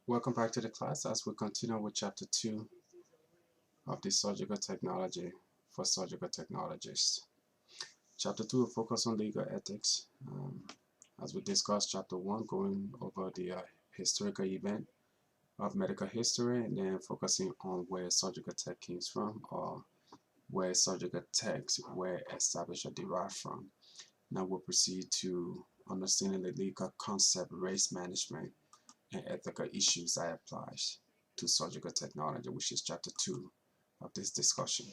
Welcome back to the class as we continue with chapter 2 of the surgical technology for surgical technologists. Chapter 2 will focus on legal ethics as we discuss chapter 1 going over the historical event of medical history and then focusing on where surgical tech came from or where surgical techs were established or derived from. Now we'll proceed to understanding the legal concept risk management and ethical issues that applies to surgical technology, which is chapter 2 of this discussion.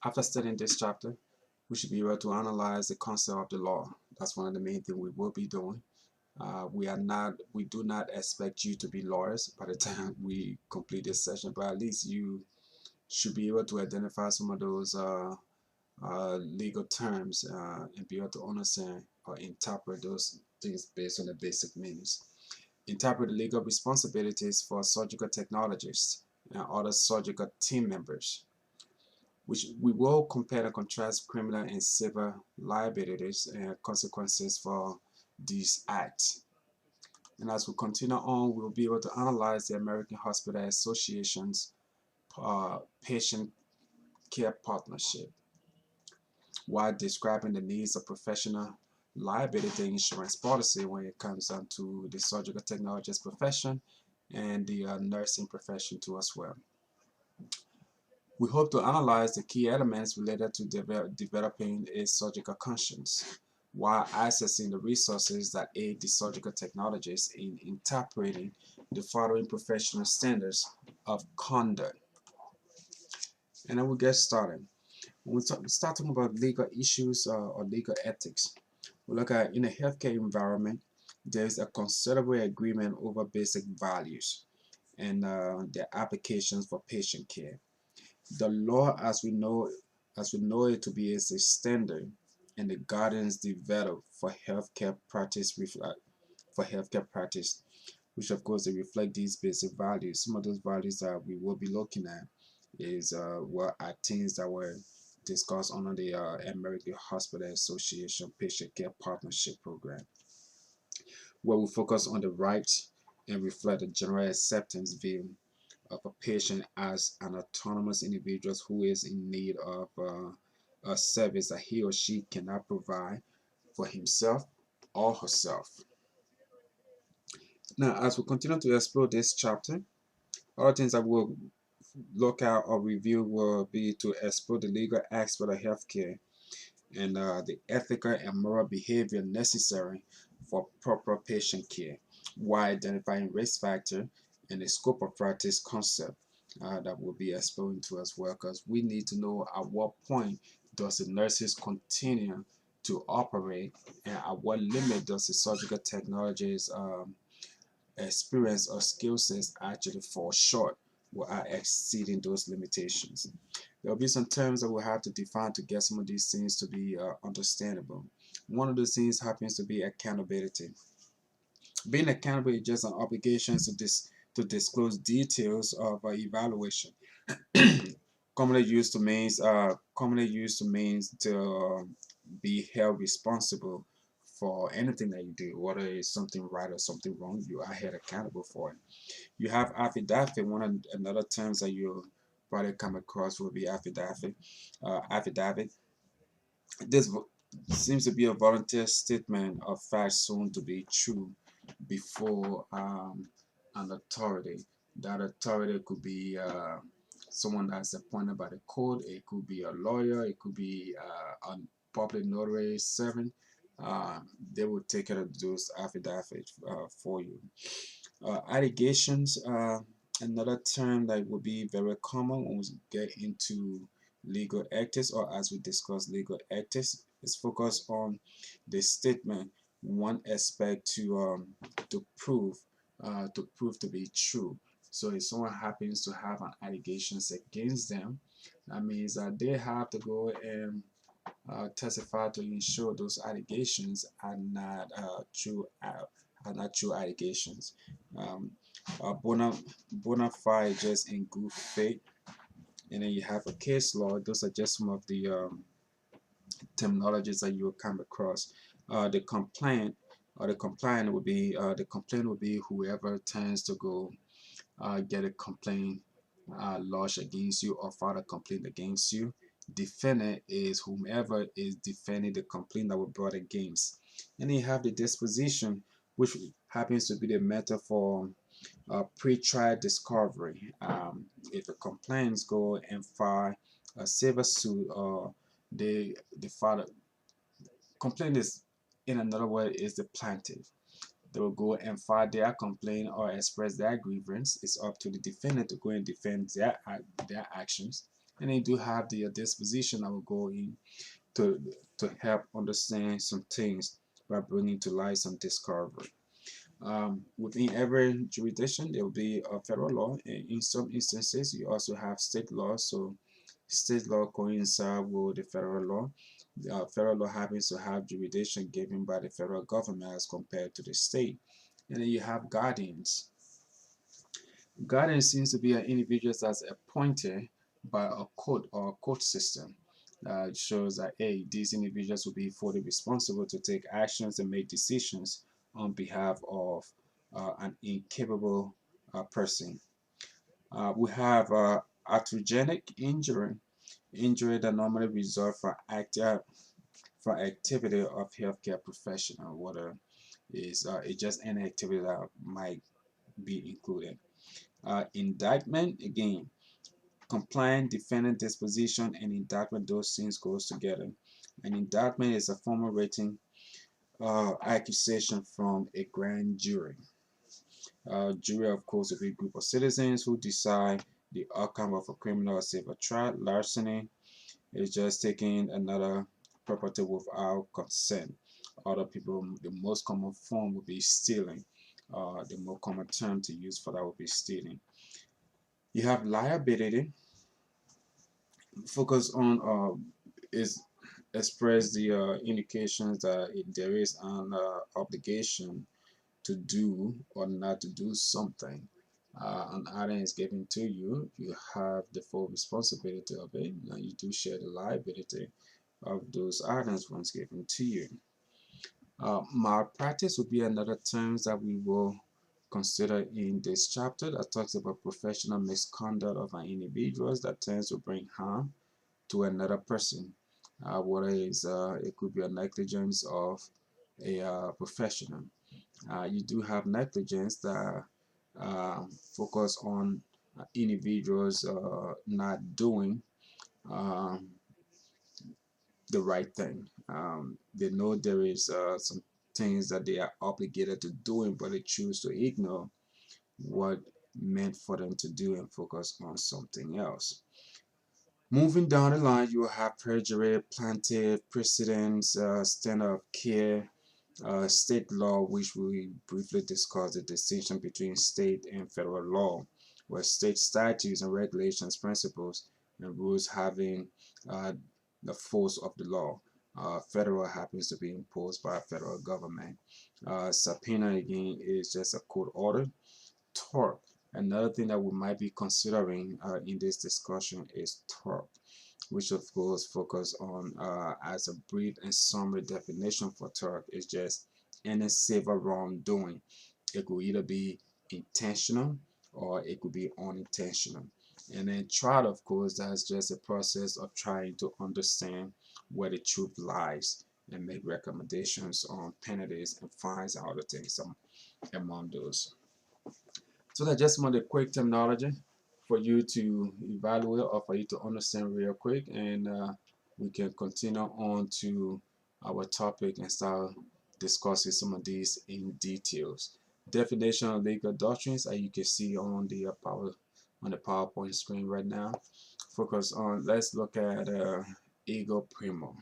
After studying this chapter, we should be able to analyze the concept of the law. That's one of the main things we will be doing. We do not expect you to be lawyers by the time we complete this session, but at least you should be able to identify some of those legal terms and be able to understand or interpret those things based on the basic meanings. Interpret the legal responsibilities for surgical technologists and other surgical team members, which we will compare and contrast criminal and civil liabilities and consequences for these acts. And as we continue on, we'll be able to analyze the American Hospital Association's patient care partnership while describing the needs of professional liability insurance policy when it comes down to the surgical technologist profession and the nursing profession too as well. We hope to analyze the key elements related to developing a surgical conscience while accessing the resources that aid the surgical technologists in interpreting the following professional standards of conduct. And then we'll get started. When we start talking about legal issues or legal ethics, we look at in a healthcare environment, there's a considerable agreement over basic values and their applications for patient care. The law, as we know it to be, is a standard, and the guidance developed for healthcare practice which of course they reflect these basic values. Some of those values that we will be looking at is are things that were discussed under the American Hospital Association Patient Care Partnership Program, where we focus on the rights and reflect the general acceptance view of a patient as an autonomous individual who is in need of a service that he or she cannot provide for himself or herself. Now, as we continue to explore this chapter, other things that we'll look at or review will be to explore the legal aspect of healthcare and the ethical and moral behavior necessary for proper patient care, while identifying risk factor and the scope of practice concept that we'll be exploring to as well, because we need to know at what point does the nurses continue to operate and at what limit does the surgical technologies experience or skill sets actually fall short or are exceeding those limitations. There will be some terms that we'll have to define to get some of these things to be understandable. One of those things happens to be accountability. Being accountable is just an obligation to disclose details of evaluation. Commonly used to means to be held responsible for anything that you do, whether it's something right or something wrong. You are held accountable for it. You have affidavit. Another terms that you'll probably come across will be affidavit. Affidavit. This seems to be a volunteer statement of facts shown to be true before an authority. That authority could be someone that's appointed by the court. It could be a lawyer. It could be a public notary servant. They will take care of those affidavits for you. Allegations, another term that will be very common when we get into legal ethics, or as we discuss legal ethics, is focused on the statement one expect to prove to be true. So if someone happens to have an allegations against them, that means that they have to go and testify to ensure those allegations are not true allegations. Um, bona fide just in good faith, and then you have a case law. Those are just some of the terminologies that you will come across. The complaint or the complaint would be whoever tends to go get a complaint lodged against you or file a complaint against you. Defendant is whomever is defending the complaint that was brought against. And then you have the disposition, which happens to be the method for pre-trial discovery. If a complaints go and file a civil suit, or they file a complaint, is in another word is the plaintiff. They will go and file their complaint or express their grievance. It's up to the defendant to go and defend their actions. And they do have the disposition that will go in to help understand some things by bringing to light some discovery. Within every jurisdiction, there will be a federal law, and in some instances, you also have state law. So, state law coincides with the federal law. The federal law happens to have jurisdiction given by the federal government as compared to the state. And then you have guardians. Guardian seems to be an individual that's appointed by a court or a court system. It shows that hey, these individuals will be fully responsible to take actions and make decisions on behalf of an incapable person. We have iatrogenic injury that normally result from activity of healthcare professional, whether it's just any activity that might be included. Indictment, again, compliant, defendant, disposition, and indictment, those things goes together. An indictment is a formal written accusation from a grand jury. Jury, of course, will be a group of citizens who decide the outcome of a criminal or civil trial. Larceny is just taking another property without consent. Other people, the most common form would be stealing. The more common term to use for that would be stealing. You have liability. Focus on is express the indications that there is an obligation to do or not to do something. An item is given to you, you have the full responsibility of it, and you do share the liability of those items once given to you. Malpractice would be another term that we will consider in this chapter that talks about professional misconduct of an individual that tends to bring harm to another person. Whether it could be a negligence of a professional. You do have negligence that focus on individuals not doing um, the right thing. They know there is some things that they are obligated to doing, but they choose to ignore what meant for them to do and focus on something else. Moving down the line, you will have perjury, plaintiff, precedents, standard of care, state law, which we briefly discussed the distinction between state and federal law, where state statutes and regulations, principles, and rules having the force of the law. Federal happens to be imposed by a federal government. Subpoena, again, is just a court order. Tort. Another thing that we might be considering in this discussion is tort, which of course focus on as a brief and summary definition for tort is just any civil wrongdoing. It could either be intentional or it could be unintentional. And then trial, of course, that's just a process of trying to understand where the truth lies and make recommendations on penalties and fines and other things among those. So that's just some of the quick terminology for you to evaluate or for you to understand real quick, and we can continue on to our topic and start discussing some of these in details. Definition of legal doctrines, as you can see on the PowerPoint screen right now. Focus on. Let's look at ego primo.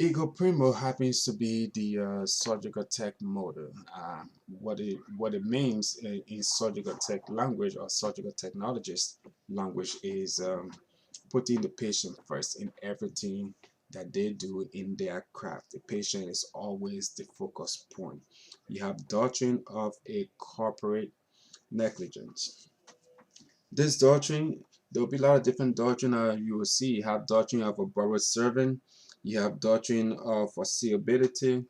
Ego primo happens to be the surgical tech model. What it means in surgical tech language or surgical technologist language is putting the patient first in everything that they do in their craft. The patient is always the focus point. You have doctrine of a corporate negligence. This doctrine, there will be a lot of different doctrine you will see. You have doctrine of a borrowed servant, You have doctrine of foreseeability,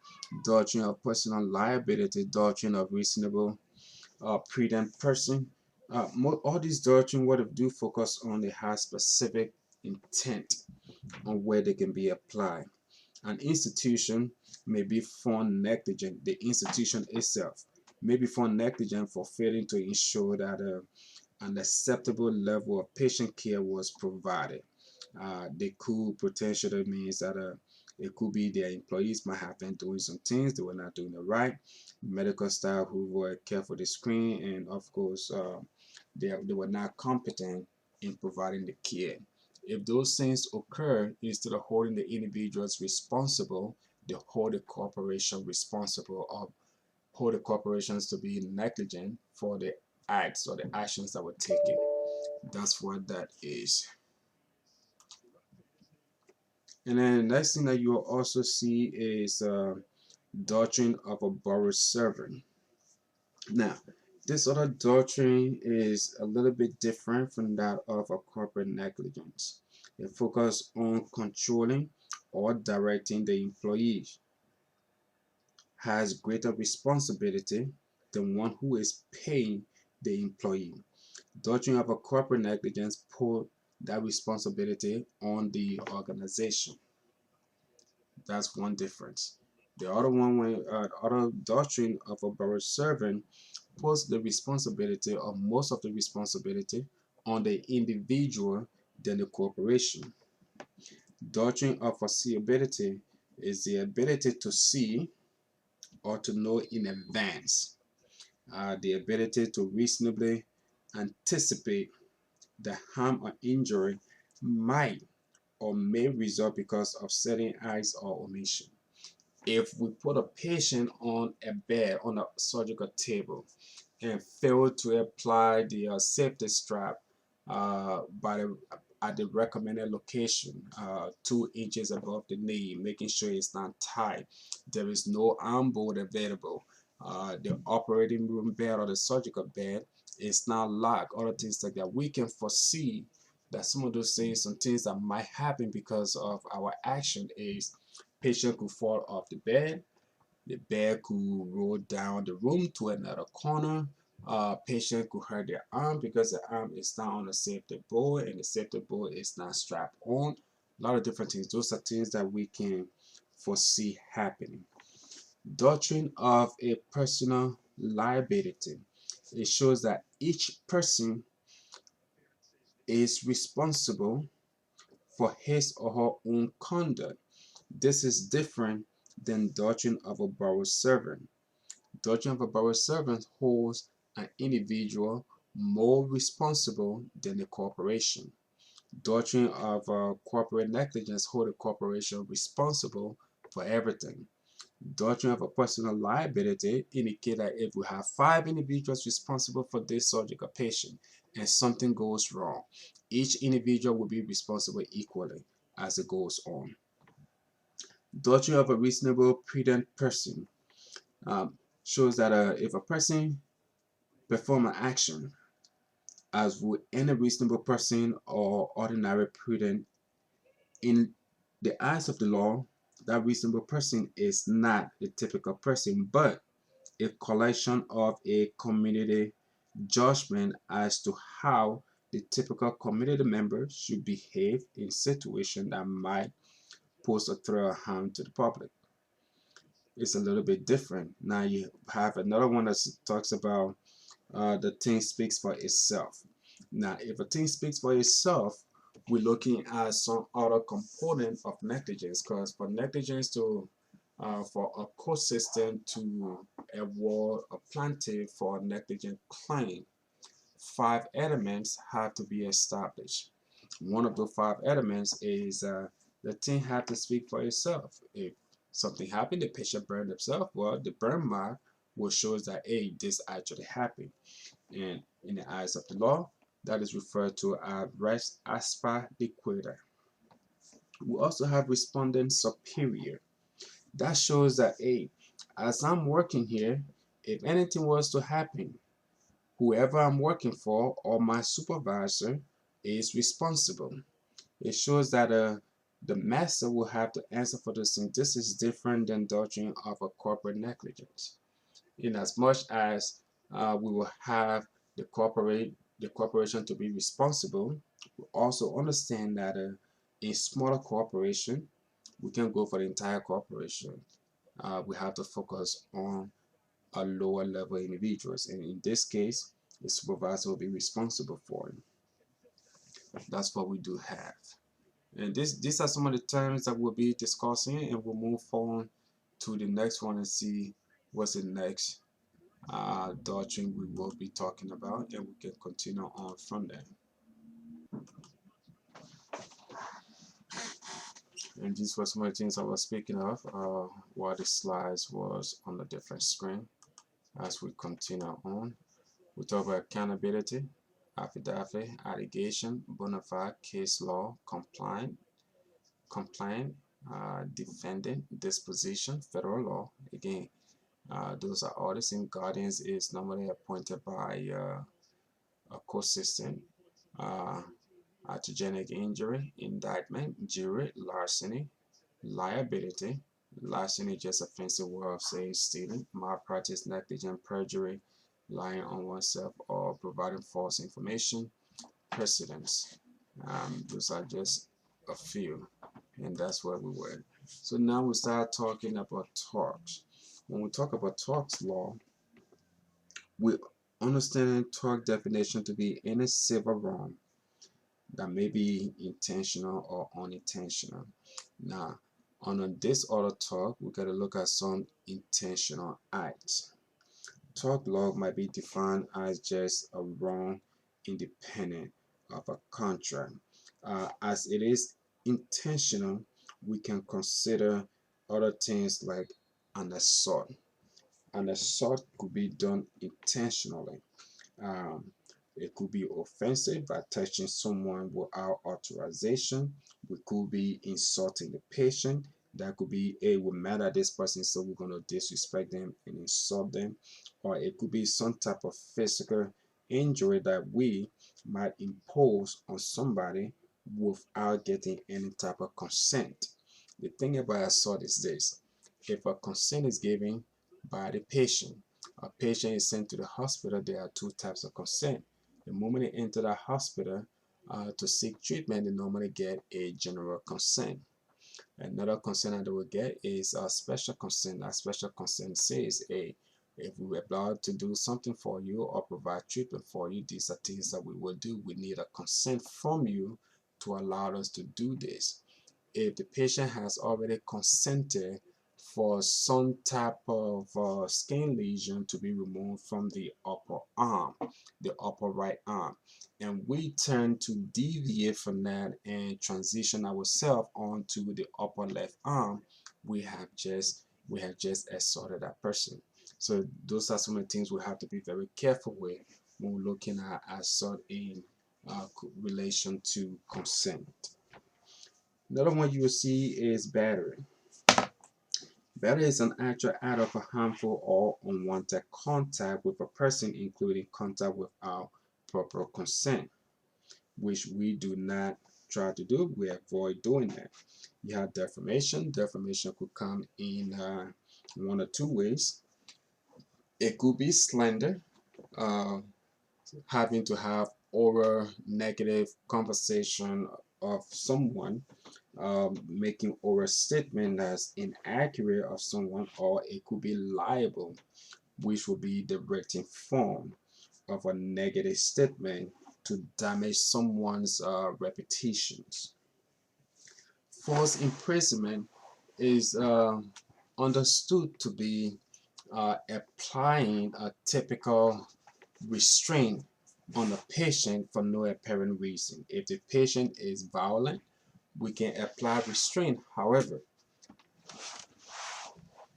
doctrine of personal liability, doctrine of reasonable prudent person. All these doctrine, what they do focus on, they have specific intent on where they can be applied. An institution may be found negligent, the institution itself may be found negligent for failing to ensure that an acceptable level of patient care was provided. They could potentially means that it could be their employees might have been doing some things they were not doing it right. Medical staff who were care for the screen, and of course, they were not competent in providing the care. If those things occur, instead of holding the individuals responsible, they hold the corporation responsible, or hold the corporations to be negligent for the acts or the actions that were taken. That's what that is. And then the next thing that you will also see is doctrine of a borrowed servant. Now, this other doctrine is a little bit different from that of a corporate negligence. It focuses on controlling or directing the employee, has greater responsibility than one who is paying the employee. Doctrine of a corporate negligence put that responsibility on the organization. That's one difference. The other one, when other doctrine of a borrowed servant puts the responsibility, or most of the responsibility, on the individual than the corporation. Doctrine of foreseeability is the ability to see or to know in advance, the ability to reasonably anticipate the harm or injury might or may result because of certain acts or omission. If we put a patient on a bed, on a surgical table, and fail to apply the safety strap at the recommended location, 2 inches above the knee, making sure it's not tight, there is no arm bolt available, the operating room bed or the surgical bed is not locked, other things like that, we can foresee that some of those things, some things that might happen because of our action is patient could fall off the bed could roll down the room to another corner. Patient could hurt their arm because the arm is not on a safety bolt and the safety bolt is not strapped on. A lot of different things. Those are things that we can foresee happening. Doctrine of a personal liability. It shows that each person is responsible for his or her own conduct. This is different than doctrine of a borrowed servant. Doctrine of a borrowed servant holds an individual more responsible than the corporation. Doctrine of corporate negligence holds a corporation responsible for everything. Doctrine of a personal liability indicates that if we have 5 individuals responsible for this surgical patient and something goes wrong, each individual will be responsible equally as it goes on. Doctrine of a reasonable prudent person shows that if a person perform an action as would any reasonable person or ordinary prudent, in the eyes of the law, that reasonable person is not the typical person, but a collection of a community judgment as to how the typical community member should behave in situations that might pose a threat or harm to the public. It's a little bit different. Now you have another one that talks about the thing speaks for itself. Now, if a thing speaks for itself, we're looking at some other component of negligence, because for negligence to for a court system to award a plaintiff for a negligent claim, 5 elements have to be established. One of the 5 elements is the thing had to speak for itself. If something happened, the patient burned himself, well, the burn mark will show that, hey, this actually happened. And in the eyes of the law, that is referred to as res aspa liquida. We also have respondent superior. That shows that, hey, as I'm working here, if anything was to happen, whoever I'm working for or my supervisor is responsible. It shows that the master will have to answer for this thing. This is different than doctrine of a corporate negligence, in as much as we will have the corporation to be responsible. We also understand that a smaller corporation, we can go for the entire corporation. We have to focus on a lower level individuals, and in this case, the supervisor will be responsible for it. That's what we do have. And these are some of the terms that we'll be discussing, and we'll move on to the next one and see what's the next doctrine we will be talking about, and we can continue on from there. And these were some of the things I was speaking of while the slides was on a different screen. As we continue on, we talk about accountability, affidavit, allegation, bona fide, case law, compliant, defendant, disposition, federal law. Again, those are all the same. Guardians is normally appointed by a co-assistant. Autogenic injury, indictment, jury, larceny, liability. Larceny is just a fancy word of saying stealing. Malpractice, negligent, perjury, lying on oneself, or providing false information. Precedents. Those are just a few, and that's where we were. So now we start talking about torts. When we talk about torts law, we understand tort definition to be any civil wrong that may be intentional or unintentional. Now, on this other tort, we got to look at some intentional acts. Tort law might be defined as just a wrong independent of a contract. As it is intentional, we can consider other things like an assault. An assault could be done intentionally. Um, it could be offensive by touching someone without authorization. We could be insulting the patient. That could be, hey, we're mad at this person, so we're going to disrespect them and insult them. Or it could be some type of physical injury that we might impose on somebody without getting any type of consent. The thing about assault is this: if a consent is given by the patient, a patient is sent to the hospital, there are two types of consent. The moment they enter the hospital to seek treatment, they normally get a general consent. Another consent that they will get is a special consent. A special consent says, hey, if we were allowed to do something for you or provide treatment for you, these are things that we will do. We need a consent from you to allow us to do this. If the patient has already consented for some type of skin lesion to be removed from the upper arm, the upper right arm, and we turn to deviate from that and transition ourselves onto the upper left arm, we have just assaulted that person. So those are some of the things we have to be very careful with when we're looking at assault in relation to consent. Another one you will see is battery. Battery is an actual act of a harmful or unwanted contact with a person, including contact without proper consent, which we do not try to do. We avoid doing that. You have defamation. Defamation could come in one or two ways. It could be slander, having to have oral negative conversation of someone, making oral statement that's inaccurate of someone, or it could be libel, which would be the written form of a negative statement to damage someone's reputations. False imprisonment is understood to be applying a typical restraint on the patient for no apparent reason. If the patient is violent, we can apply restraint. However,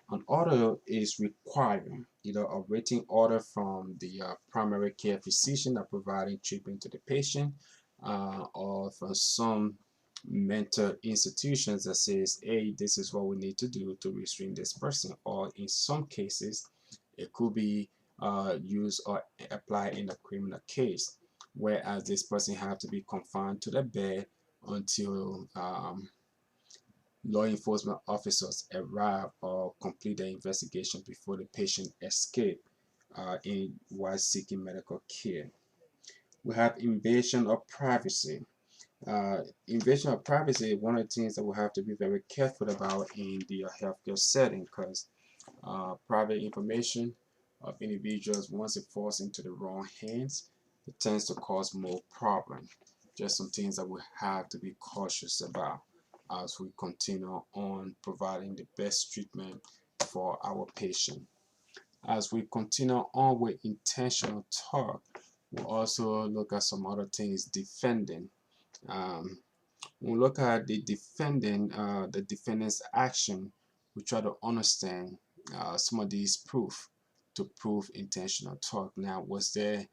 an order is required, either a written order from the primary care physician that providing treatment to the patient, or from some mental institutions that says, hey, this is what we need to do to restrain this person. Or in some cases, it could be used or applied in a criminal case, whereas this person have to be confined to the bed until law enforcement officers arrive or complete their investigation before the patient escape while seeking medical care. We have invasion of privacy. Invasion of privacy is one of the things that we have to be very careful about in the healthcare setting, because private information of individuals, once it falls into the wrong hands, it tends to cause more problems. Just some things that we have to be cautious about as we continue on providing the best treatment for our patient. As we continue on with intentional talk, we'll also look at some other things. Defending. When we look at the defendant's action, we try to understand some of these proof to prove intentional tort. Now, was there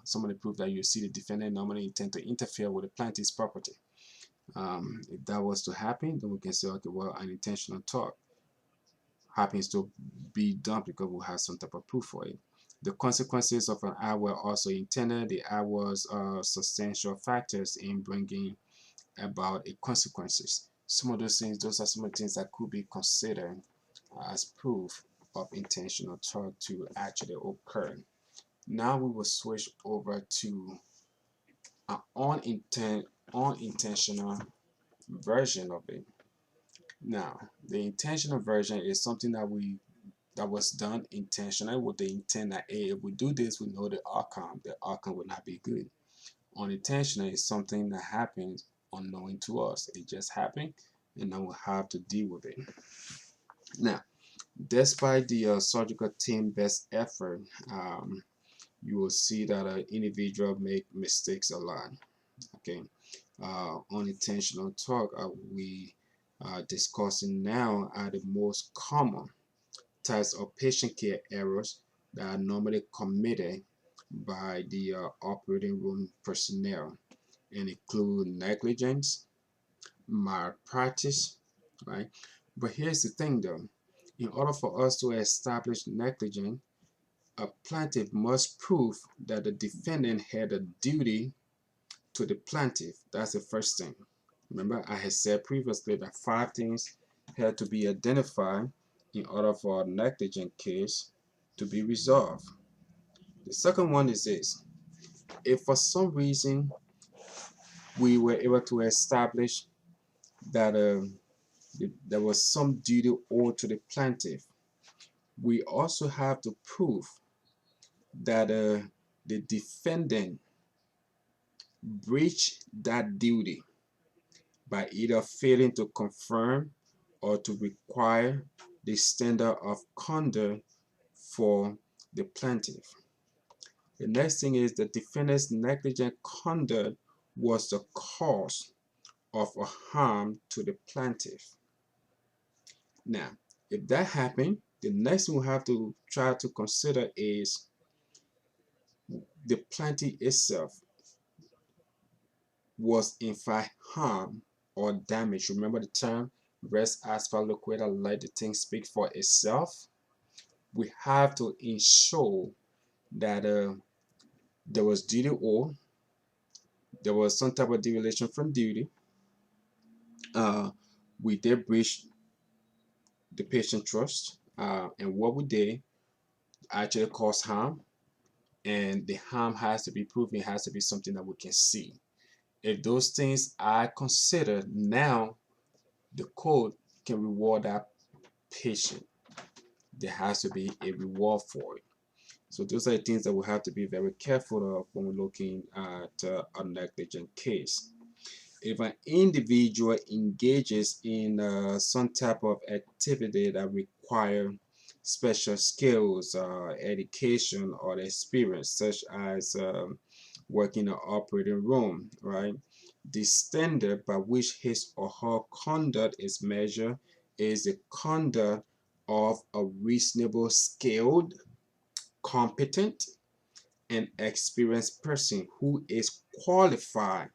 some of the proof that you see the defendant normally intend to interfere with the plaintiff's property? If that was to happen, then we can say, okay, well, an intentional tort happens to be done because we have some type of proof for it. The consequences of an act were also intended. The act was substantial factors in bringing about a consequences. Some of those things, those are some of the things that could be considered as proof of intentional tort to actually occur. Now we will switch over to an unintentional version of it. Now, the intentional version is something that was done intentionally with the intent that, hey, if we do this, we know the outcome. The outcome will not be good. Unintentional is something that happens unknowing to us. It just happened, and then we'll have to deal with it. Now, despite the surgical team best effort, you will see that an individual make mistakes a lot. Okay, unintentional talk we discussing now are the most common types of patient care errors that are normally committed by the operating room personnel, and include negligence, malpractice, right? But here's the thing though, in order for us to establish negligence, a plaintiff must prove that the defendant had a duty to the plaintiff. That's the first thing. Remember, I had said previously that 5 things had to be identified in order for a negligent case to be resolved. The second one is this: if for some reason we were able to establish that there was some duty owed to the plaintiff, we also have to prove that the defendant breached that duty by either failing to confirm or to require the standard of conduct for the plaintiff. The next thing is the defendant's negligent conduct was the cause of a harm to the plaintiff. Now, if that happened, the next thing we have to try to consider is the plaintiff itself was in fact harmed or damaged. Remember the term res asper loquitur, let the thing speak for itself. We have to ensure that there was duty owed, there was some type of deviation from duty, we did breach the patient trust, and what we did actually caused harm, and the harm has to be proven. It has to be something that we can see. If those things are considered, now the code can reward that patient. There has to be a reward for it. So those are the things that we have to be very careful of when we're looking at a negligent case. If an individual engages in some type of activity that require special skills, education, or experience, such as working in an operating room, right? The standard by which his or her conduct is measured is the conduct of a reasonable, skilled, competent, and experienced person who is qualified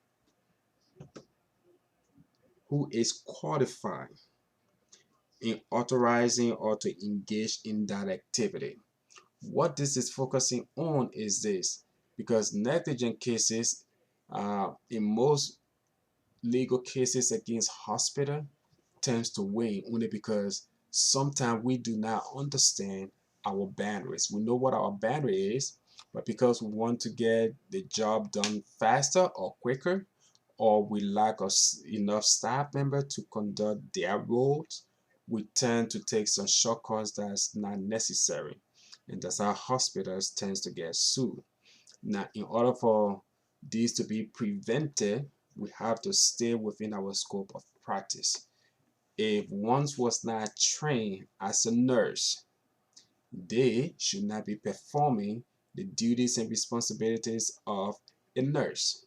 in authorizing or to engage in that activity. What this is focusing on is this, because negligent cases, in most legal cases against hospital, tends to win only because sometimes we do not understand our boundaries. We know what our boundary is, but because we want to get the job done faster or quicker, or we lack enough staff member to conduct their roles, we tend to take some shortcuts that's not necessary, and that's how hospitals tends to get sued. Now, in order for these to be prevented, we have to stay within our scope of practice. If one was not trained as a nurse, they should not be performing the duties and responsibilities of a nurse.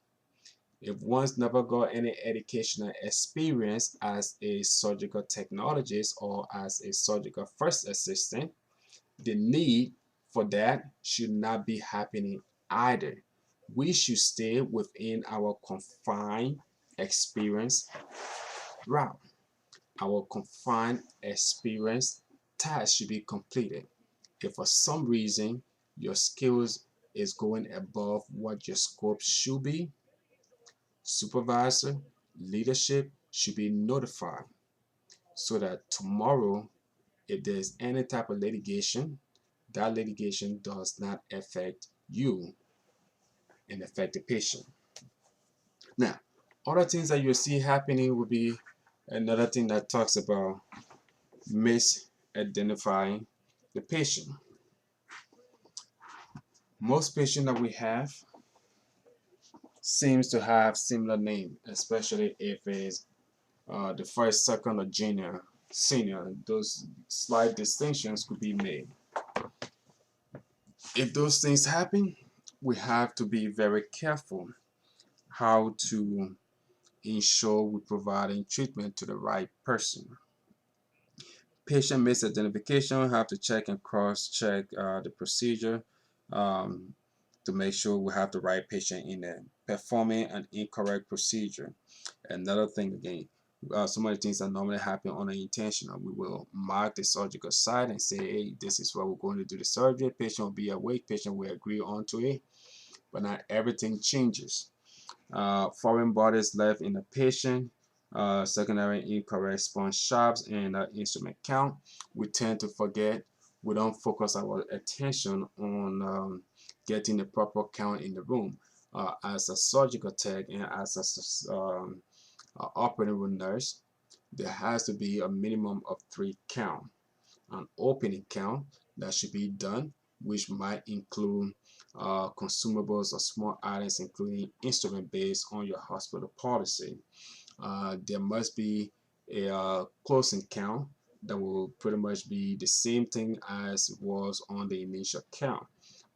If one's never got any educational experience as a surgical technologist or as a surgical first assistant, the need for that should not be happening either. We should stay within our confined experience route. Our confined experience task should be completed. If for some reason your skills is going above what your scope should be, supervisor, leadership should be notified so that tomorrow, if there's any type of litigation, that litigation does not affect you and affect the patient. Now, other things that you see happening would be another thing that talks about misidentifying the patient. Most patients that we have seems to have similar name, especially if it's the first, second, or junior, senior. Those slight distinctions could be made. If those things happen, we have to be very careful how to ensure we're providing treatment to the right person. Patient misidentification, have to check and cross-check the procedure um, to make sure we have the right patient in there. Performing an incorrect procedure. Another thing again, some of the things that normally happen unintentional. We will mark the surgical site and say, hey, this is where we're going to do the surgery. Patient will be awake, patient will agree onto it, but not everything changes. Foreign bodies left in the patient, secondary incorrect sponge shops, and instrument count. We tend to forget. We don't focus our attention on getting the proper count in the room. As a surgical tech and as a operating room nurse, there has to be a minimum of 3 count. An opening count that should be done, which might include consumables or small items, including instrument based on your hospital policy. There must be a closing count that will pretty much be the same thing as was on the initial count,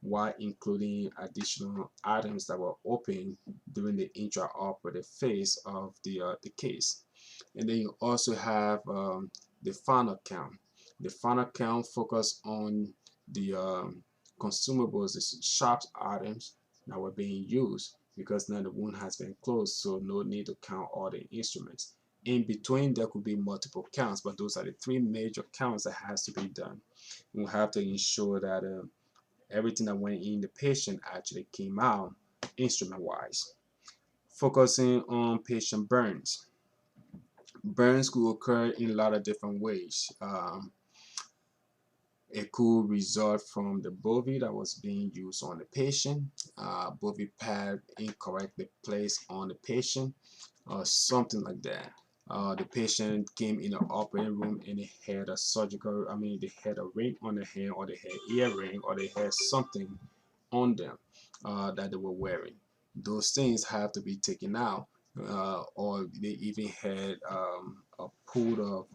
while including additional items that were open during the intraoperative phase of the case. And then you also have the final count. The final count focus on the consumables, the sharp items that were being used, because now the wound has been closed, so no need to count all the instruments. In between, there could be multiple counts, but those are the 3 major counts that has to be done. We have to ensure that everything that went in the patient actually came out instrument-wise. Focusing on patient burns. Burns could occur in a lot of different ways. It could result from the bovie that was being used on the patient, bovie pad incorrectly placed on the patient, or something like that. The patient came in the operating room and they had a surgical, they had a ring on their hand, or they had earring, or they had something on them that they were wearing. Those things have to be taken out, or they even had a pool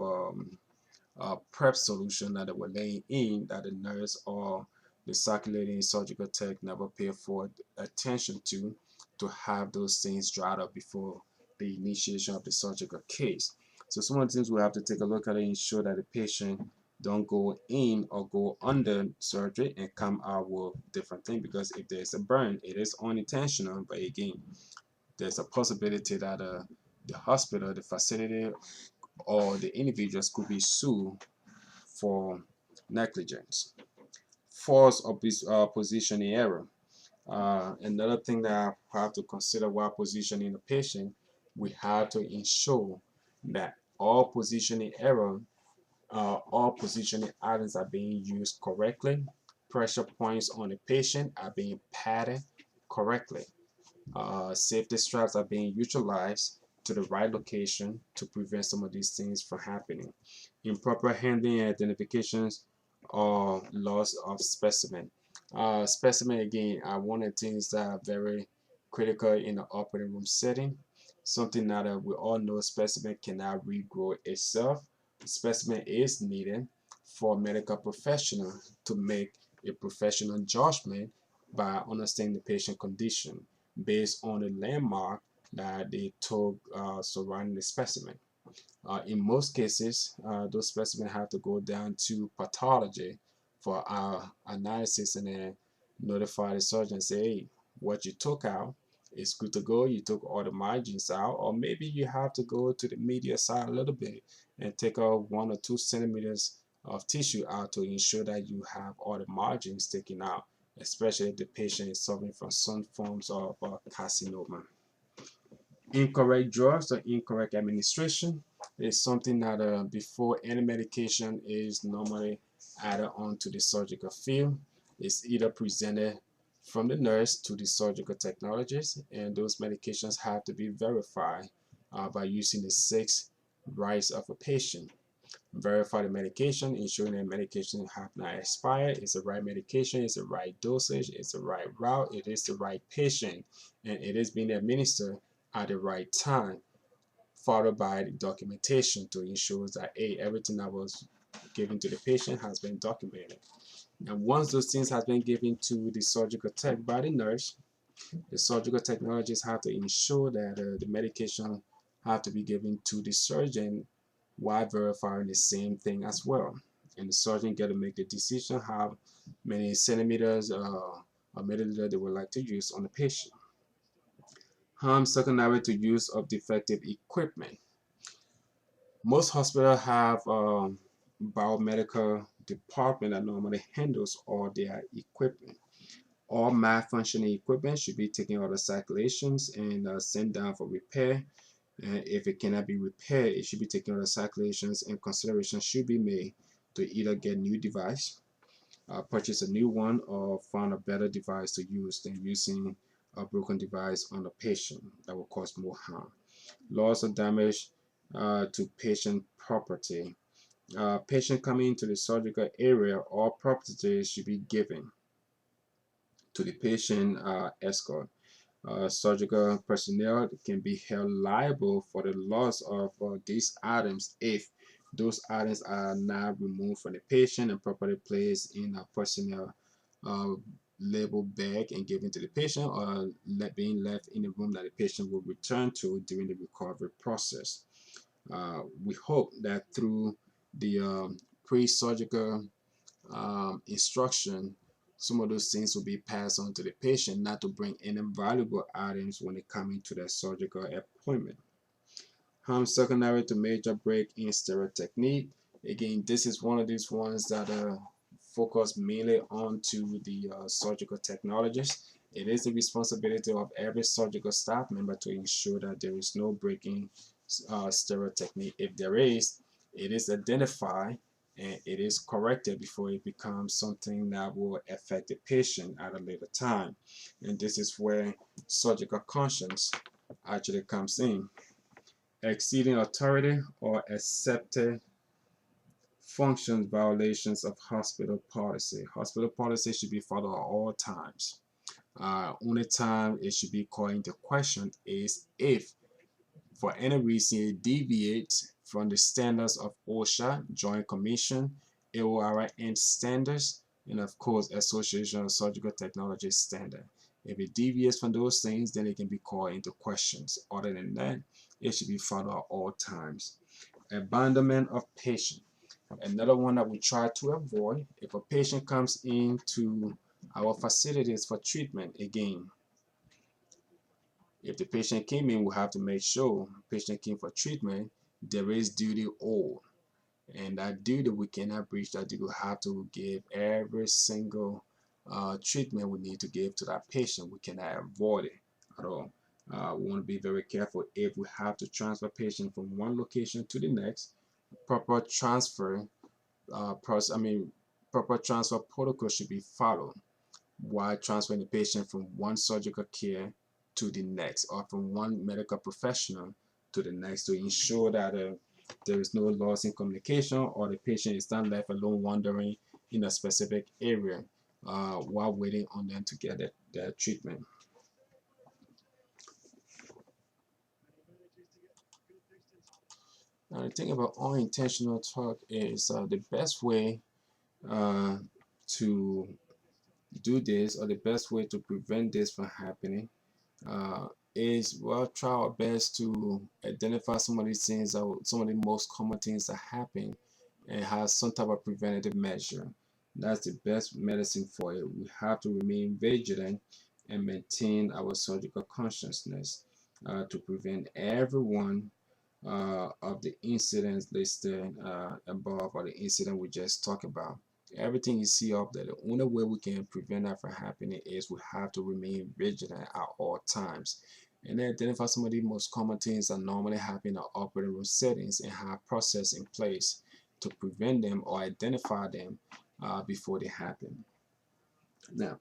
of prep solution that they were laying in that the nurse or the circulating surgical tech never paid for attention to have those things dried up before the initiation of the surgical case. So some of the things we have to take a look at and ensure that the patient don't go in or go under surgery and come out with different things, because if there's a burn, it is unintentional, but again, there's a possibility that the hospital, the facility, or the individuals could be sued for negligence. False positioning error. Another thing that I have to consider while positioning the patient, we have to ensure that all positioning error, all positioning items are being used correctly. Pressure points on the patient are being padded correctly. Safety straps are being utilized to the right location to prevent some of these things from happening. Improper handling and identifications or loss of specimen. Specimen, again, are one of the things that are very critical in the operating room setting. Something that we all know, specimen cannot regrow itself. Specimen is needed for medical professional to make a professional judgment by understanding the patient condition based on the landmark that they took surrounding the specimen. In most cases, those specimens have to go down to pathology for analysis and then notify the surgeon and say, hey, what you took out is good to go. You took all the margins out, or maybe you have to go to the media side a little bit and take out 1 or 2 centimeters of tissue out to ensure that you have all the margins taken out, especially if the patient is suffering from some forms of carcinoma. Incorrect drugs or incorrect administration is something that before any medication is normally added onto the surgical field, it's either presented from the nurse to the surgical technologist, and those medications have to be verified by using the 6 rights of a patient. Verify the medication, ensuring that medication have not expired, it's the right medication, it's the right dosage, it's the right route, it is the right patient, and it is being administered at the right time, followed by the documentation to ensure that everything that was given to the patient has been documented. And once those things have been given to the surgical tech by the nurse, the surgical technologists have to ensure that the medication have to be given to the surgeon while verifying the same thing as well. And the surgeon get to make the decision how many centimeters or milliliter they would like to use on the patient. Harm secondary to use of defective equipment. Most hospitals have biomedical department that normally handles all their equipment. All malfunctioning equipment should be taken out of circulations and sent down for repair. And if it cannot be repaired, it should be taken out of circulations, and consideration should be made to either get new device, purchase a new one, or find a better device to use than using a broken device on a patient that will cause more harm. Loss or damage to patient property. Patient coming into the surgical area, all property should be given to the patient escort. Surgical personnel can be held liable for the loss of these items if those items are not removed from the patient and properly placed in a personnel uh, label bag and given to the patient, or being left in the room that the patient will return to during the recovery process. We hope that through the pre-surgical instruction, some of those things will be passed on to the patient, not to bring any valuable items when they come into their surgical appointment. Harm secondary to major break in sterile technique. Again, this is one of these ones that focus mainly onto the surgical technologist. It is the responsibility of every surgical staff member to ensure that there is no breaking sterile technique. If there is, it is identified and it is corrected before it becomes something that will affect the patient at a later time. And this is where surgical conscience actually comes in. Exceeding authority or accepted functions violations of hospital policy. Hospital policy should be followed at all times. Only time it should be called into question is if for any reason it deviates from the standards of OSHA, Joint Commission, AORN standards, and of course Association of Surgical Technologists standard. If it deviates from those things, then it can be called into questions. Other than that, it should be followed at all times. Abandonment of patient. Another one that we try to avoid. If a patient comes into our facilities for treatment, again, if the patient came in, we have to make sure patient came for treatment, there is duty owed. And that duty, we cannot breach that duty. We have to give every single treatment we need to give to that patient. We cannot avoid it at all. We want to be very careful if we have to transfer patient from one location to the next. Proper transfer, proper transfer protocol should be followed while transferring the patient from one surgical care to the next, or from one medical professional to the next, to ensure that there is no loss in communication, or the patient is not left alone wandering in a specific area while waiting on them to get their treatment. Now, the thing about unintentional tort is the best way to do this, or the best way to prevent this from happening, uh, is, well, try our best to identify some of these things, some of the most common things that happen, and have some type of preventative measure. That's the best medicine for it. We have to remain vigilant and maintain our surgical consciousness to prevent every one of the incidents listed above, or the incident we just talked about. Everything you see up there, the only way we can prevent that from happening is we have to remain vigilant at all times, and then identify some of the most common things that normally happen in operating room settings, and have process in place to prevent them or identify them before they happen. Now,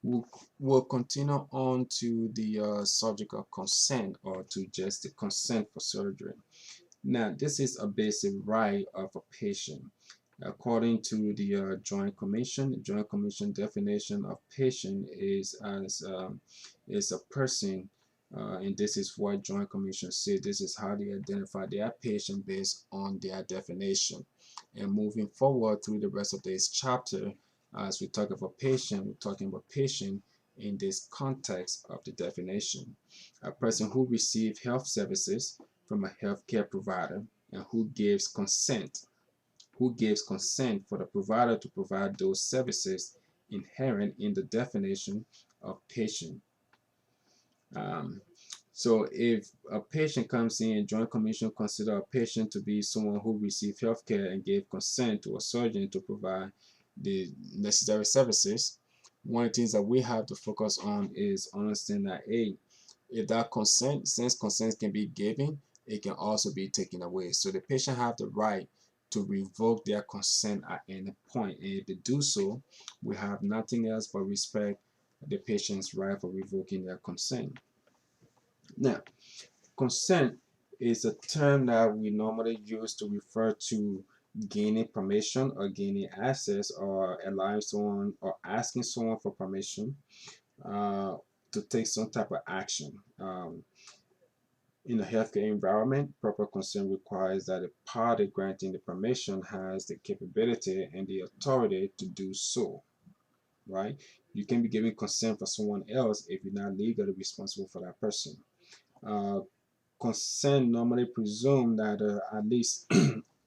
we'll continue on to the subject of consent, or to just the consent for surgery. Now, this is a basic right of a patient. According to the Joint Commission, the Joint Commission definition of patient is is a person, and this is what Joint Commission said. This is how they identify their patient based on their definition. And moving forward through the rest of this chapter, as we talk about patient, we're talking about patient in this context of the definition: a person who receives health services from a healthcare provider, and who gives consent for the provider to provide those services inherent in the definition of patient. Um, so if a patient comes in, Joint Commission consider a patient to be someone who received healthcare and gave consent to a surgeon to provide the necessary services. One of the things that we have to focus on is understanding that, A, if that consent, since consent can be given, it can also be taken away. So the patient have the right to revoke their consent at any point. And if they do so, we have nothing else but respect the patient's right for revoking their consent. Now, consent is a term that we normally use to refer to gaining permission, or gaining access, or allowing someone, or asking someone for permission uh, to take some type of action. In a healthcare environment, proper consent requires that the party granting the permission has the capability and the authority to do so, right? You can be giving consent for someone else if you're not legally responsible for that person. Uh, Consent normally presumes that at least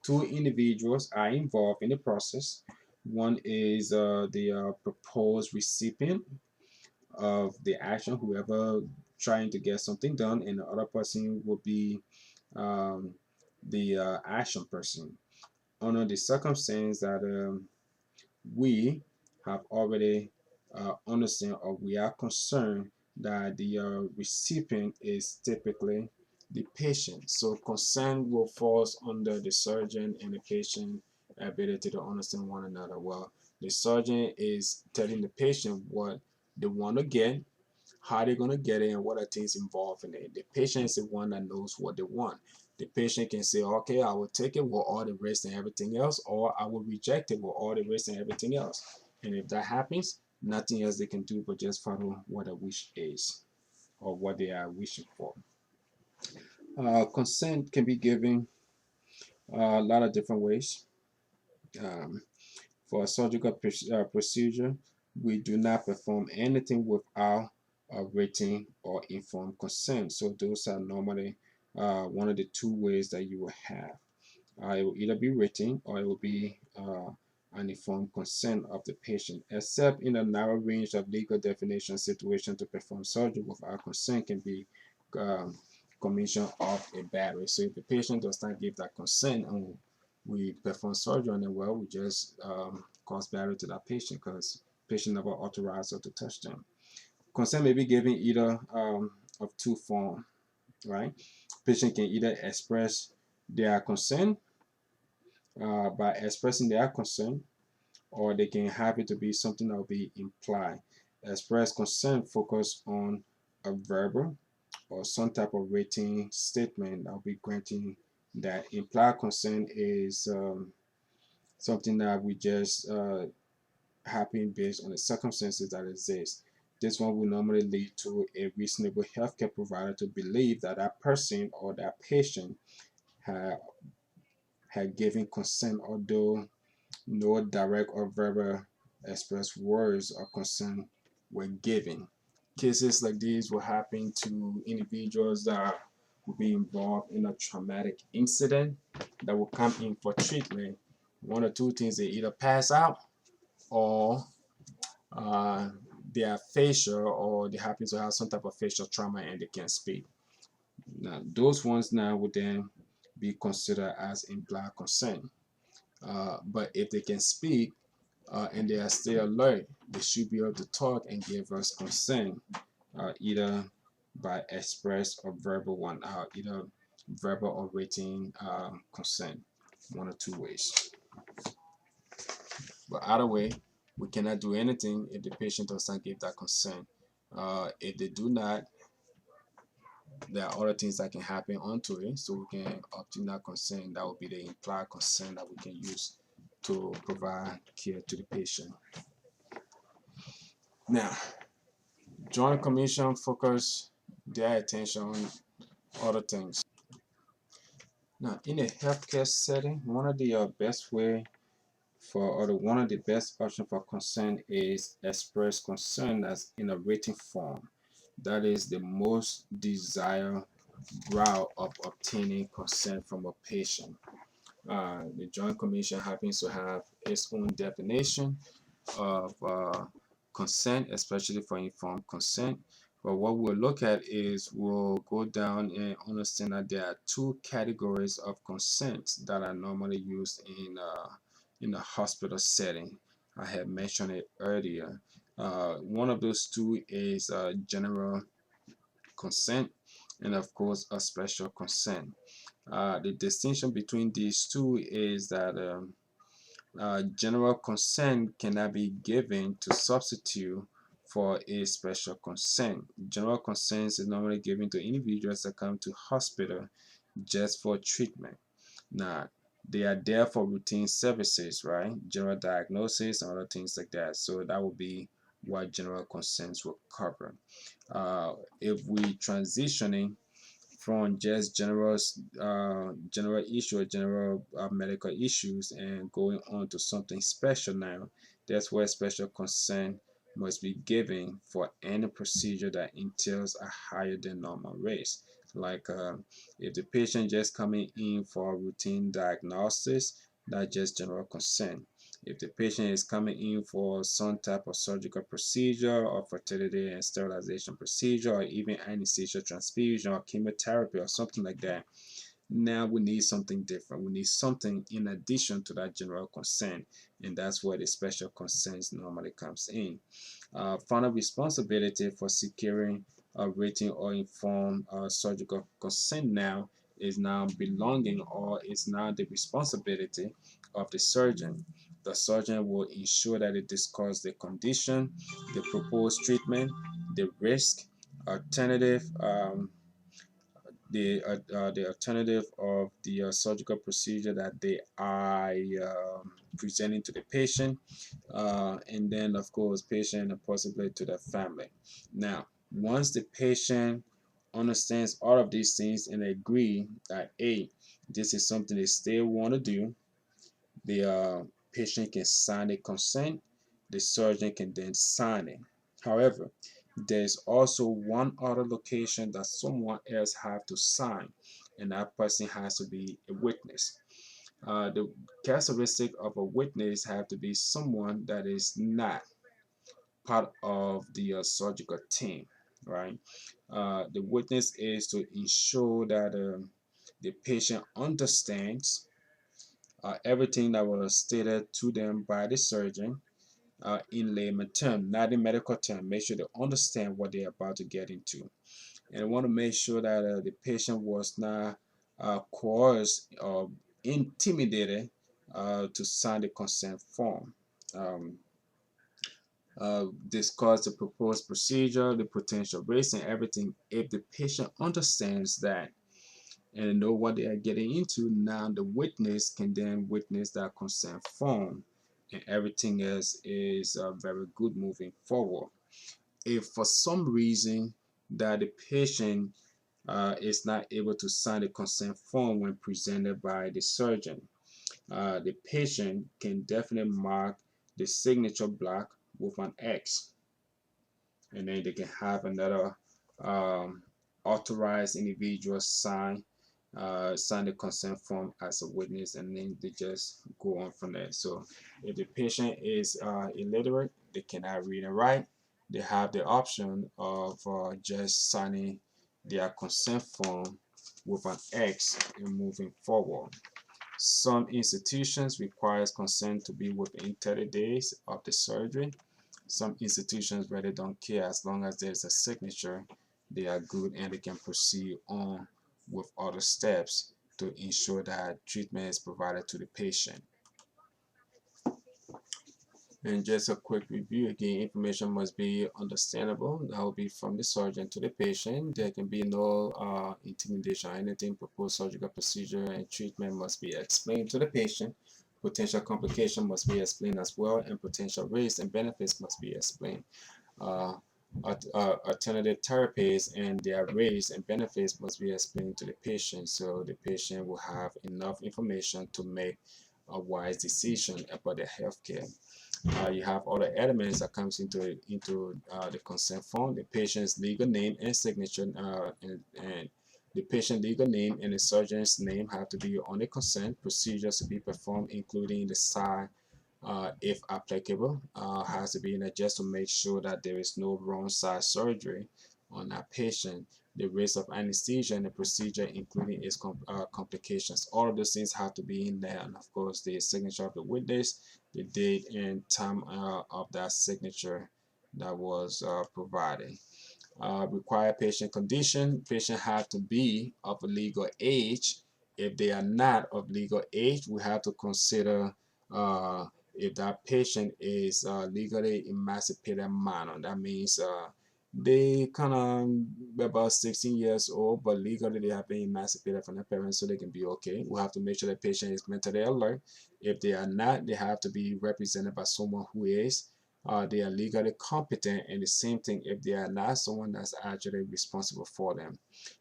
two individuals are involved in the process. One is the proposed recipient of the action, whoever trying to get something done, and the other person will be um, the action person. Under the circumstance that we have already understand, or we are concerned that the recipient is typically the patient. So consent will fall under the surgeon and the patient ability to understand one another well. The surgeon is telling the patient what they want to get, how they're going to get it, and what are things involved in it. The patient is the one that knows what they want. The patient can say, okay, I will take it with all the risk and everything else, or I will reject it with all the risk and everything else. And if that happens, nothing else they can do but just follow what a wish is, or what they are wishing for. Consent can be given a lot of different ways. Um, for a surgical procedure, we do not perform anything without a written or informed consent. So those are normally one of the two ways that you will have. It will either be written, or it will be an informed consent of the patient, except in a narrow range of legal definition situation. To perform surgery without consent can be um, commission of a battery. So if the patient does not give that consent and we perform surgery on them, well, we just cause battery to that patient, because patient never authorized us to touch them. Consent may be given either of two forms, right? Patient can either express their consent by expressing their consent, or they can have it to be something that will be implied. Express consent focus on a verbal or some type of written statement that will be granting that. Implied consent is something that we just happen based on the circumstances that exist. This one will normally lead to a reasonable healthcare provider to believe that that person or that patient had, had given consent, although no direct or verbal express words of consent were given. Cases like these will happen to individuals that will be involved in a traumatic incident that will come in for treatment. One or two things, they either pass out or uh, they are facial, or they happen to have some type of facial trauma and they can't speak. Now, those ones now would then be considered as implied consent. But if they can speak and they are still alert, they should be able to talk and give us consent, either by express or verbal one, either verbal or written consent, one or two ways. But either way, we cannot do anything if the patient does not give that consent. If they do not, there are other things that can happen onto it, so we can obtain that consent. That would be the implied consent that we can use to provide care to the patient. Now, Joint Commission focus their attention on other things. Now, in a healthcare setting, one of the best way for, or one of the best option for consent is express consent as in a written form. That is the most desired route of obtaining consent from a patient. The Joint Commission happens to have its own definition of consent, especially for informed consent. But what we'll look at is we'll go down and understand that there are two categories of consent that are normally used in a hospital setting. I had mentioned it earlier. One of those two is general consent, and of course a special consent. The distinction between these two is that general consent cannot be given to substitute for a special consent. General consent is normally given to individuals that come to hospital just for treatment. Now, they are there for routine services, right? General diagnosis and other things like that. So that would be what general consents will cover. If we transitioning from just general issue or general medical issues and going on to something special now, that's where special consent must be given for any procedure that entails a higher than normal risk. Like if the patient just coming in for routine diagnosis, that's just general consent. If the patient is coming in for some type of surgical procedure or fertility and sterilization procedure, or even anesthesia transfusion or chemotherapy or something like that, now we need something different. We need something in addition to that general consent, and that's where the special consent normally comes in. Final responsibility for securing a written or informed surgical consent now is now belonging, or is now the responsibility of the surgeon. The surgeon will ensure that it discusses the condition, the proposed treatment, the risk, alternative, the alternative of the surgical procedure that they are presenting to the patient, and then of course patient and possibly to the family. Now, once the patient understands all of these things and agree that hey, this is something they still want to do, the patient can sign a consent, the surgeon can then sign it. However, there's also one other location that someone else have to sign, and that person has to be a witness. The characteristic of a witness have to be someone that is not part of the surgical team, right? The witness is to ensure that the patient understands everything that was stated to them by the surgeon in layman term, not in medical term. Make sure they understand what they're about to get into. and want to make sure that the patient was not coerced or intimidated to sign the consent form. Um, discuss the proposed procedure, the potential risks, and everything. If the patient understands that and know what they are getting into, now the witness can then witness that consent form, and everything else is very good moving forward. If for some reason that the patient is not able to sign the consent form when presented by the surgeon, the patient can definitely mark the signature block with an X, and then they can have another um, authorized individual sign the consent form as a witness, and then they just go on from there. So if the patient is illiterate, they cannot read and write, they have the option of just signing their consent form with an X and moving forward. Some institutions requires consent to be within 30 days of the surgery. Some institutions really don't care. As long as there's a signature, they are good and they can proceed on with other steps to ensure that treatment is provided to the patient. And just a quick review again, information must be understandable. That will be from the surgeon to the patient. There can be no intimidation or anything. Proposed surgical procedure and treatment must be explained to the patient. Potential complication must be explained as well, and potential risks and benefits must be explained. Uh, Alternative therapies and their risks and benefits must be explained to the patient, so the patient will have enough information to make a wise decision about their healthcare. You have other elements that comes into the consent form: the patient's legal name and signature, and the patient legal name and the surgeon's name have to be on the consent. Procedures to be performed, including the side, if applicable, has to be in it just to make sure that there is no wrong side surgery on that patient. The risk of anesthesia and the procedure, including its complications. All of those things have to be in there, and of course, the signature of the witness, the date and time of that signature that was provided. Required patient condition: patient have to be of a legal age. If they are not of legal age, we have to consider if that patient is legally emancipated minor. That means they kind of about 16 years old, but legally they have been emancipated from their parents, so they can be okay. We have to make sure the patient is mentally alert. If they are not, they have to be represented by someone who is. They are legally competent, and the same thing if they are not, someone that's actually responsible for them.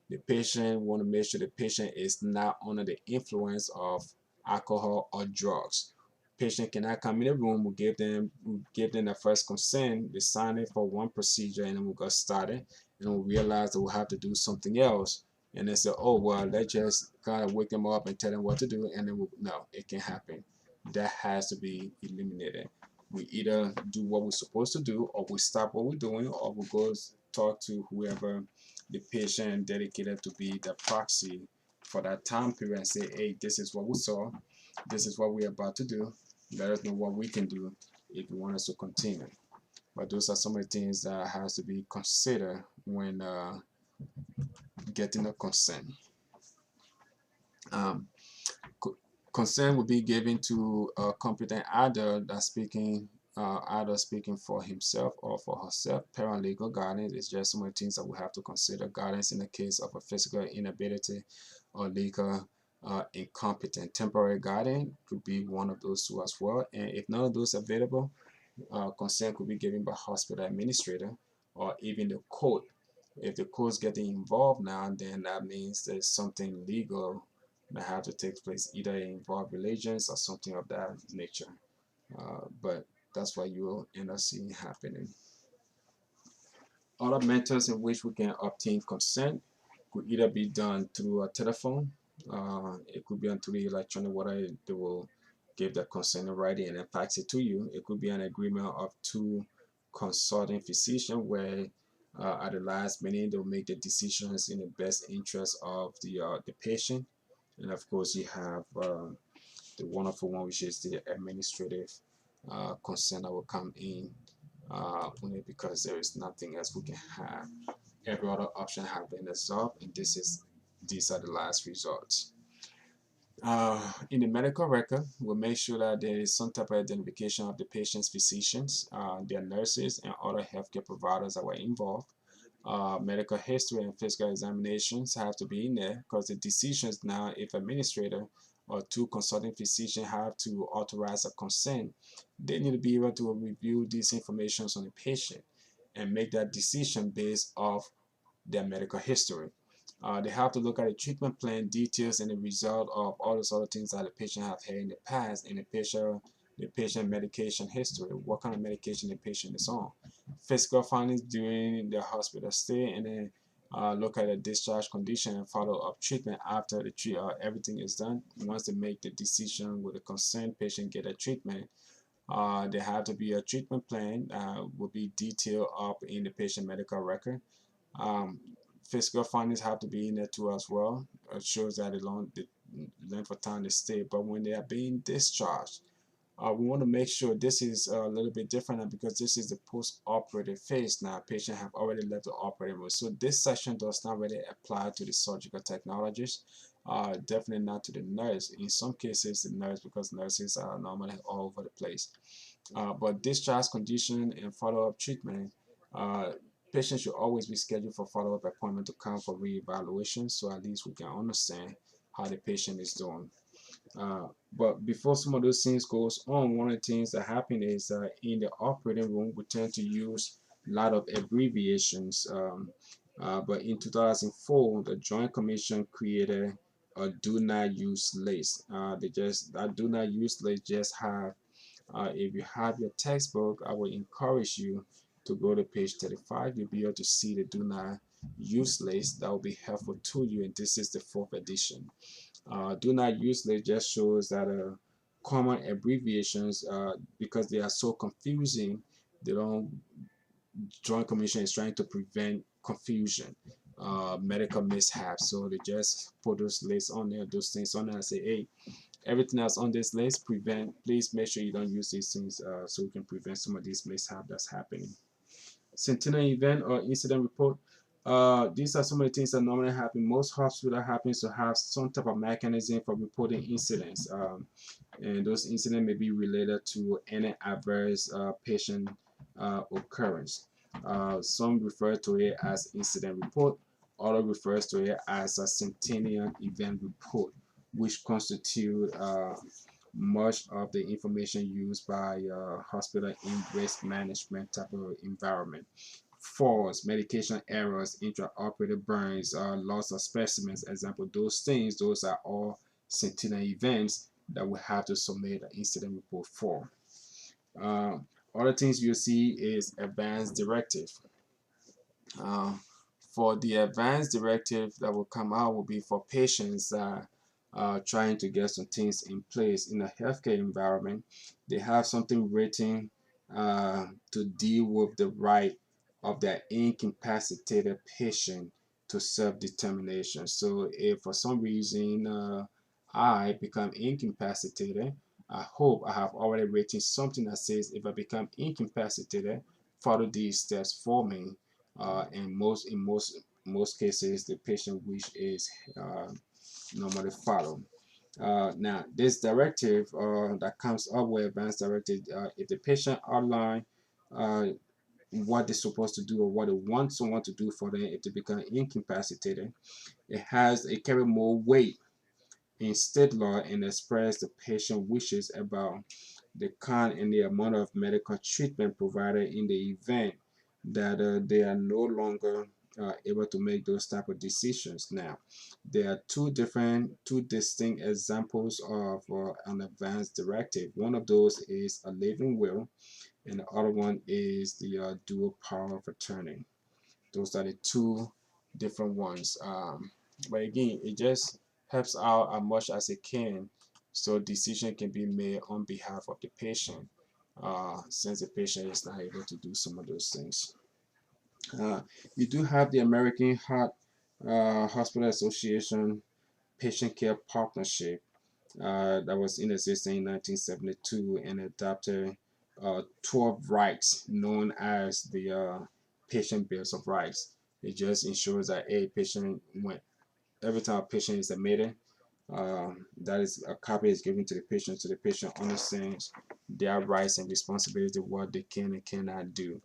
The patient want to make sure the patient is not under the influence of alcohol or drugs. Patient cannot come in the room. We give them the first consent. They sign it for one procedure, and then we'll get started. And we'll realize that we'll have to do something else. And they say, "Oh well, let's just kind of wake them up and tell them what to do." And then no, it can happen. That has to be eliminated. We either do what we're supposed to do, or we stop what we're doing, or we go talk to whoever the patient dedicated to be the proxy for that time period and say, "Hey, this is what we saw. This is what we're about to do. Let us know what we can do if you want us to continue." But those are some of the things that has to be considered when getting a consent. Um, Consent will be given to a competent adult that's speaking, either speaking for himself or for herself. Paralegal guidance is just some of the things that we have to consider. Guidance in the case of a physical inability or legal incompetent. Temporary guidance could be one of those two as well. And if none of those are available, consent could be given by hospital administrator or even the court. If the court's getting involved now, then that means there's something legal that have to take place, either involve religions or something of that nature. But that's what you will end up seeing happening. Other methods in which we can obtain consent could either be done through a telephone, it could be on through the electronic where they will give the consent in writing and then fax it to you. It could be an agreement of two consulting physicians where at the last minute they'll make the decisions in the best interest of the patient. And of course, you have the wonderful one, which is the administrative consent that will come in only because there is nothing else we can have. every other option have been absorbed, and these are the last results. In the medical record, we'll make sure that there is some type of identification of the patient's physicians, their nurses, and other healthcare providers that were involved. Medical history and physical examinations have to be in there because the decisions now, if administrator or two consulting physicians have to authorize a consent, they need to be able to review these information on the patient and make that decision based off their medical history. They have to look at the treatment plan details and the result of all those other things that the patient have had in the past and the patient medication history, what kind of medication the patient is on. Physical findings during the hospital stay, and then look at the discharge condition and follow up treatment after everything is done. Once they make the decision with the consent patient get a treatment, there have to be a treatment plan will be detailed up in the patient medical record. um, Physical findings have to be in there too as well. It shows that the length of time they stay. But when they are being discharged, we want to make sure this is a little bit different now because this is the post-operative phase now. Patient have already left the operating room. So this section does not really apply to the surgical technologist. Definitely not to the nurse. In some cases, the nurse, because nurses are normally all over the place. But discharge condition and follow-up treatment, uh, patients should always be scheduled for follow-up appointment to come for reevaluation, so at least we can understand how the patient is doing. But before some of those things goes on, one of the things that happen is in the operating room, we tend to use a lot of abbreviations. But in 2004, the Joint Commission created a do not use list. That do not use list just have if you have your textbook, I would encourage you to go to page 35. You'll be able to see the do not use list. That will be helpful to you, and this is the fourth edition. Do not use list just shows that common abbreviations, because they are so confusing, they don't. Joint Commission is trying to prevent confusion, medical mishaps. So they just put those lists on there, those things on there, and say, hey, everything else on this list, please make sure you don't use these things so we can prevent some of these mishap that's happening. Sentinel event or incident report. These are some of the things that normally happen. Most hospitals happen to have some type of mechanism for reporting incidents, and those incidents may be related to any adverse patient occurrence. Some refer to it as incident report, others refers to it as a Sentinel event report, which constitute much of the information used by hospital in risk management type of environment. Falls, medication errors, intraoperative burns, loss of specimens, example, those are all Sentinel events that we have to submit an incident report for. Other things you'll see is advanced directive. Uh, for the advanced directive that will come out will be for patients that are trying to get some things in place in a healthcare environment. They have something written to deal with the right of that incapacitated patient to self-determination. So if for some reason I become incapacitated, I hope I have already written something that says if I become incapacitated, follow these steps for me. And most cases, the patient wish is normally followed. Now, this directive that comes up with advanced directive, if the patient outline uh, what they're supposed to do or what they want someone to do for them if they become incapacitated, it carry more weight in state law and express the patient wishes about the kind and the amount of medical treatment provided in the event that they are no longer able to make those type of decisions. Now, there are two distinct examples of an advanced directive. One of those is a living will, and the other one is the dual power of attorney. Those are the two different ones. But again, it just helps out as much as it can so decision can be made on behalf of the patient since the patient is not able to do some of those things. Uh, you do have the American Heart Hospital Association Patient Care Partnership that was in existence in 1972 and adopted 12 rights known as the Patient Bills of Rights. It just ensures that a patient, when every time a patient is admitted, that is a copy is given to the patient, so the patient understands their rights and responsibility, what they can and cannot do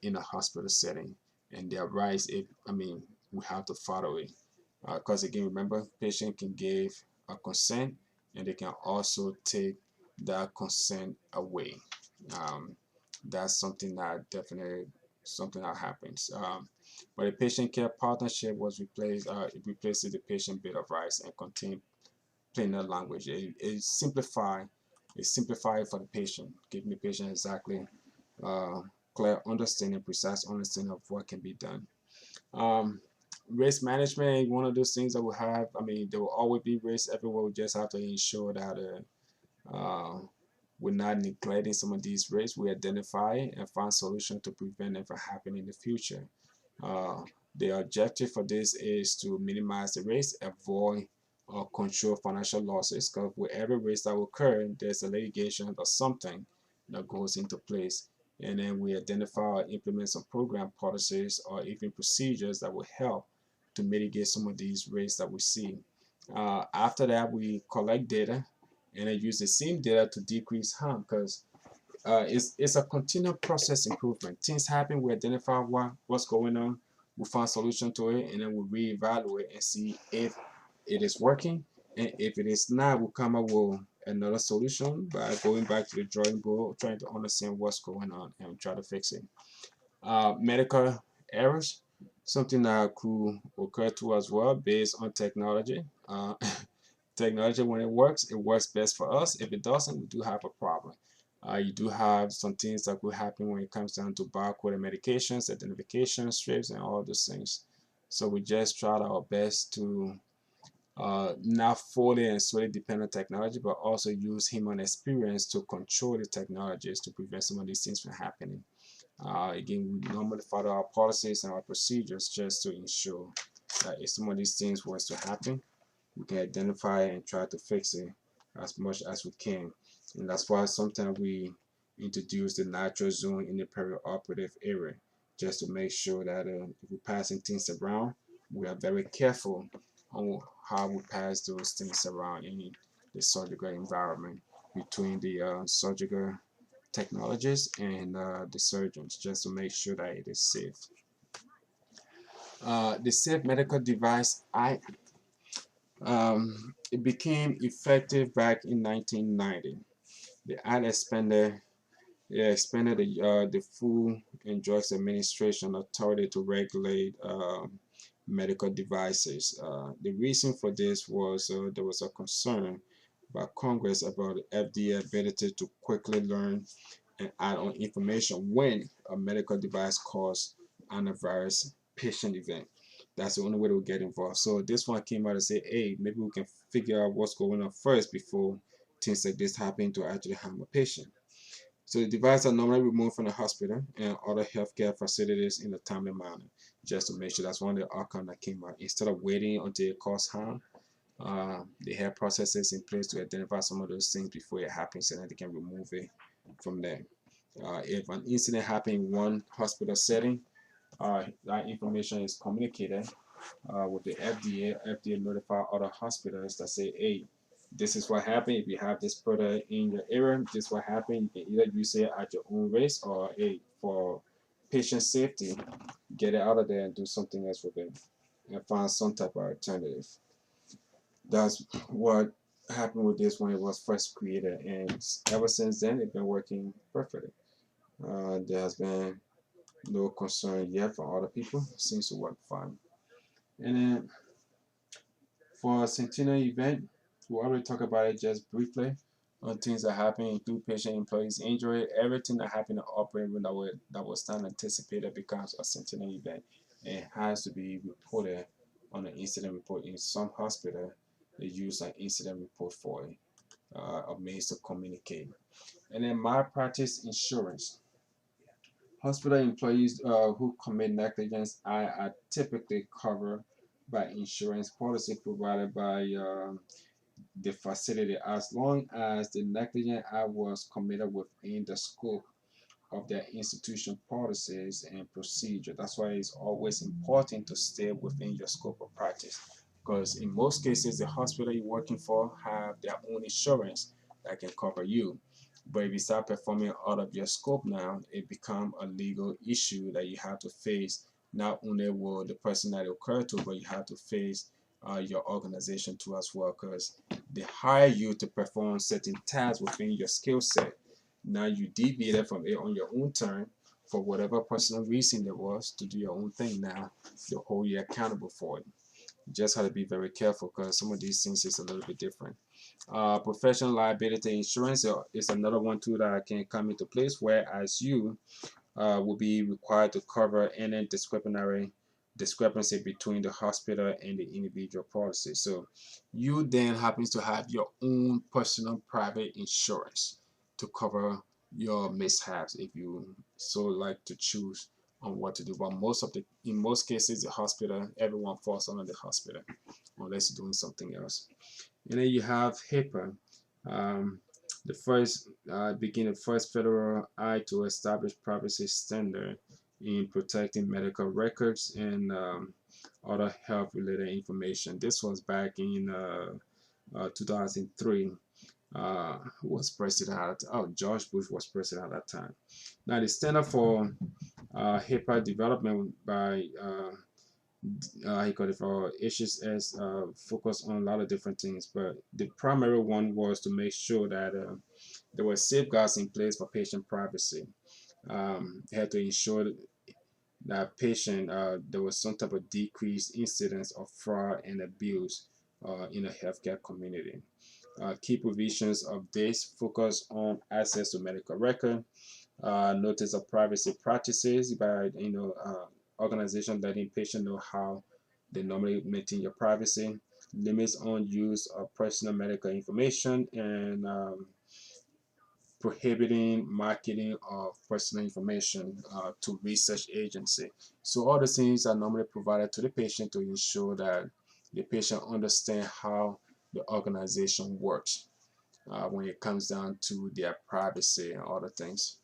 in a hospital setting, and their rights. If I mean, we have to follow it, because again, remember, patient can give a consent, and they can also take that consent away. Um, that's something that definitely something that happens. But the patient care partnership was replaced. It replaces the patient bill of rights and contain plainer language. It simplify. It simplify for the patient, giving the patient exactly uh, clear understanding, precise understanding of what can be done. Um, Risk management, one of those things that we have. I mean, there will always be risk everywhere. We just have to ensure that we're not neglecting some of these risks. We identify and find solutions to prevent them from happening in the future. Uh, the objective for this is to minimize the risk, avoid or control financial losses, because with every risk that will occur, there's a litigation or something that goes into place. And then we identify or implement some program policies or even procedures that will help to mitigate some of these risks that we see. After that, we collect data and then use the same data to decrease harm, because it's a continual process improvement. Things happen, we identify what's going on, we find solution to it, and then we reevaluate and see if it is working. And if it is not, we come up with another solution by going back to the drawing board, trying to understand what's going on and try to fix it. Medical errors, something that could occur to as well based on technology. Technology, when it works best for us. If it doesn't, we do have a problem. You do have some things that could happen when it comes down to barcode medications, identification strips, and all those things. So we just tried our best to not fully and solely depend on technology, but also use human experience to control the technologies to prevent some of these things from happening. Again, we normally follow our policies and our procedures just to ensure that if some of these things was to happen, we can identify and try to fix it as much as we can. And that's why sometimes we introduce the natural zone in the perioperative area, just to make sure that if we're passing things around, we are very careful on how we pass those things around in the surgical environment between the surgical technologists and the surgeons, just to make sure that it is safe. The Safe Medical Device Act, it became effective back in 1990. The act expanded the Food and Drugs Administration authority to regulate medical devices. The reason for this was there was a concern by Congress about the FDA ability to quickly learn and add on information when a medical device causes an adverse patient event. That's the only way to get involved. So this one came out and said, hey, maybe we can figure out what's going on first before things like this happen to actually harm a patient. So the devices are normally removed from the hospital and other healthcare facilities in a timely manner, just to make sure. That's one of the outcomes that came out. Instead of waiting until it causes harm, they have processes in place to identify some of those things before it happens, and then they can remove it from there. If an incident happened in one hospital setting, that information is communicated with the FDA. FDA notify other hospitals that say, hey, this is what happened. If you have this product in your area, this is what happened. You can either use it at your own risk, or hey, for patient safety, get it out of there and do something else with it and find some type of alternative. That's what happened with this when it was first created, and ever since then it's been working perfectly. There has been no concern yet from other people. It seems to work fine. And then for Sentinel Event, we already talked about it just briefly. On things that happen include patient employees injury, everything that happened in the operating room that was not anticipated becomes a Sentinel event. And it has to be reported on an incident report. In some hospital, they use an incident report for it, a means to communicate. And then malpractice insurance. Hospital employees who commit negligence are typically covered by insurance policy provided by the facility, as long as the negligent act was committed within the scope of their institution policies and procedure. That's why it's always important to stay within your scope of practice, because in most cases the hospital you're working for have their own insurance that can cover you. But if you start performing out of your scope now, it becomes a legal issue that you have to face. Not only will the person that it occurred to, but you have to face your organization too as well, because they hire you to perform certain tasks within your skill set. Now you deviated from it on your own turn for whatever personal reason there was to do your own thing. Now they hold you accountable for it. You just have to be very careful, because some of these things is a little bit different. Professional liability insurance is another one too that can come into place, whereas you will be required to cover any discrepancy between the hospital and the individual policy. So you then happens to have your own personal private insurance to cover your mishaps if you so like to choose on what to do. But in most cases, the hospital, everyone falls under the hospital unless you're doing something else. And then you have HIPAA. The first became the first federal act to establish privacy standard in protecting medical records and other health-related information. This was back in 2003. Who was president at that time? Oh, George Bush was president at that time. Now, the standard for HIPAA development by he called it for HSS focused on a lot of different things, but the primary one was to make sure that there were safeguards in place for patient privacy. They had to ensure that patient there was some type of decreased incidence of fraud and abuse in the healthcare community. Key provisions of this focus on access to medical record, notice of privacy practices by organizations letting patients know how they normally maintain your privacy, limits on use of personal medical information, and prohibiting marketing of personal information to research agency. So all the things are normally provided to the patient to ensure that the patient understand how the organization works when it comes down to their privacy and other things.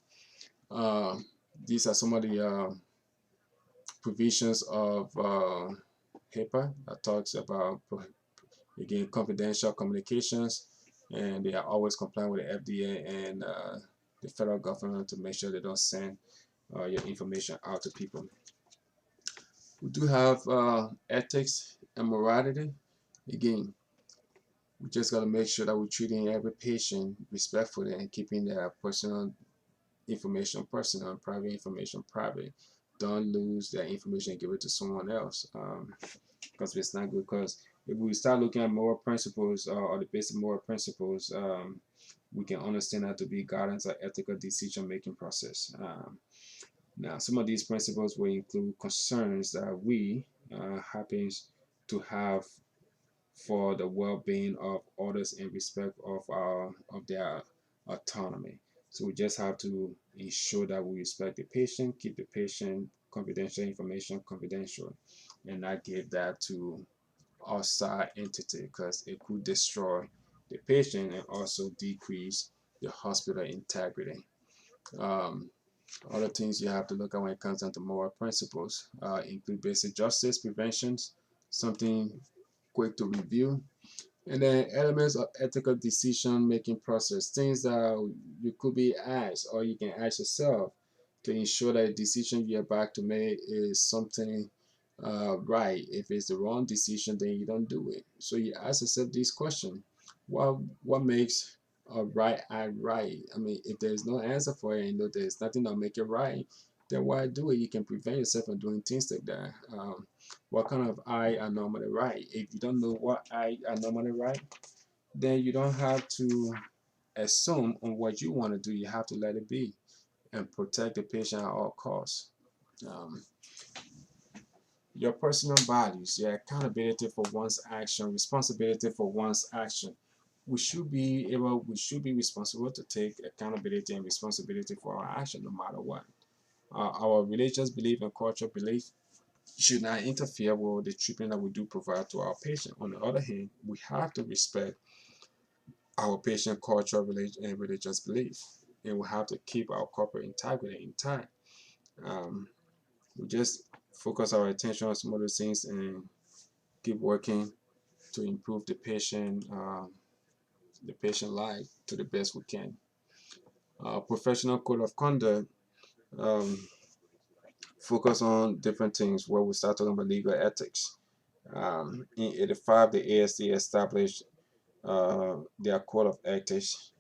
Uh, these are some of the provisions of HIPAA that talks about, again, confidential communications, and they are always compliant with the FDA and the federal government to make sure they don't send your information out to people. We do have ethics and morality. Again, we just got to make sure that we're treating every patient respectfully and keeping their personal information personal and private information private. Don't lose that information and give it to someone else, because it's not good. Because if we start looking at moral principles or the basic moral principles, we can understand that to be guidance or ethical decision making process. Now, some of these principles will include concerns that we happens to have for the well-being of others in respect of their autonomy. So we just have to ensure that we respect the patient, keep the patient confidential information confidential, and not give that to outside entity, because it could destroy the patient and also decrease the hospital integrity. Um, Other things you have to look at when it comes down to moral principles include basic justice, preventions, something quick to review, and then elements of ethical decision making process, things that you could be asked or you can ask yourself to ensure that the decision you're about to make is something right. If it's the wrong decision, then you don't do it. So you ask yourself this question: what makes a right act right? I mean, if there's no answer for it, and there's nothing that'll make it right, then why do it? You can prevent yourself from doing things like that. What kind of I are normally right? If you don't know what I are normally right, then you don't have to assume on what you want to do. You have to let it be and protect the patient at all costs. Um, your personal values, your accountability for one's action, responsibility for one's action. We should be responsible to take accountability and responsibility for our action no matter what. Our religious belief and cultural belief should not interfere with the treatment that we do provide to our patient. On the other hand, we have to respect our patient cultural and religious belief. and we have to keep our corporate integrity intact. We just focus our attention on some other things and keep working to improve the patient life to the best we can. Professional code of conduct um, focus on different things where we start talking about legal ethics. In 85, the ASC established their code of ethics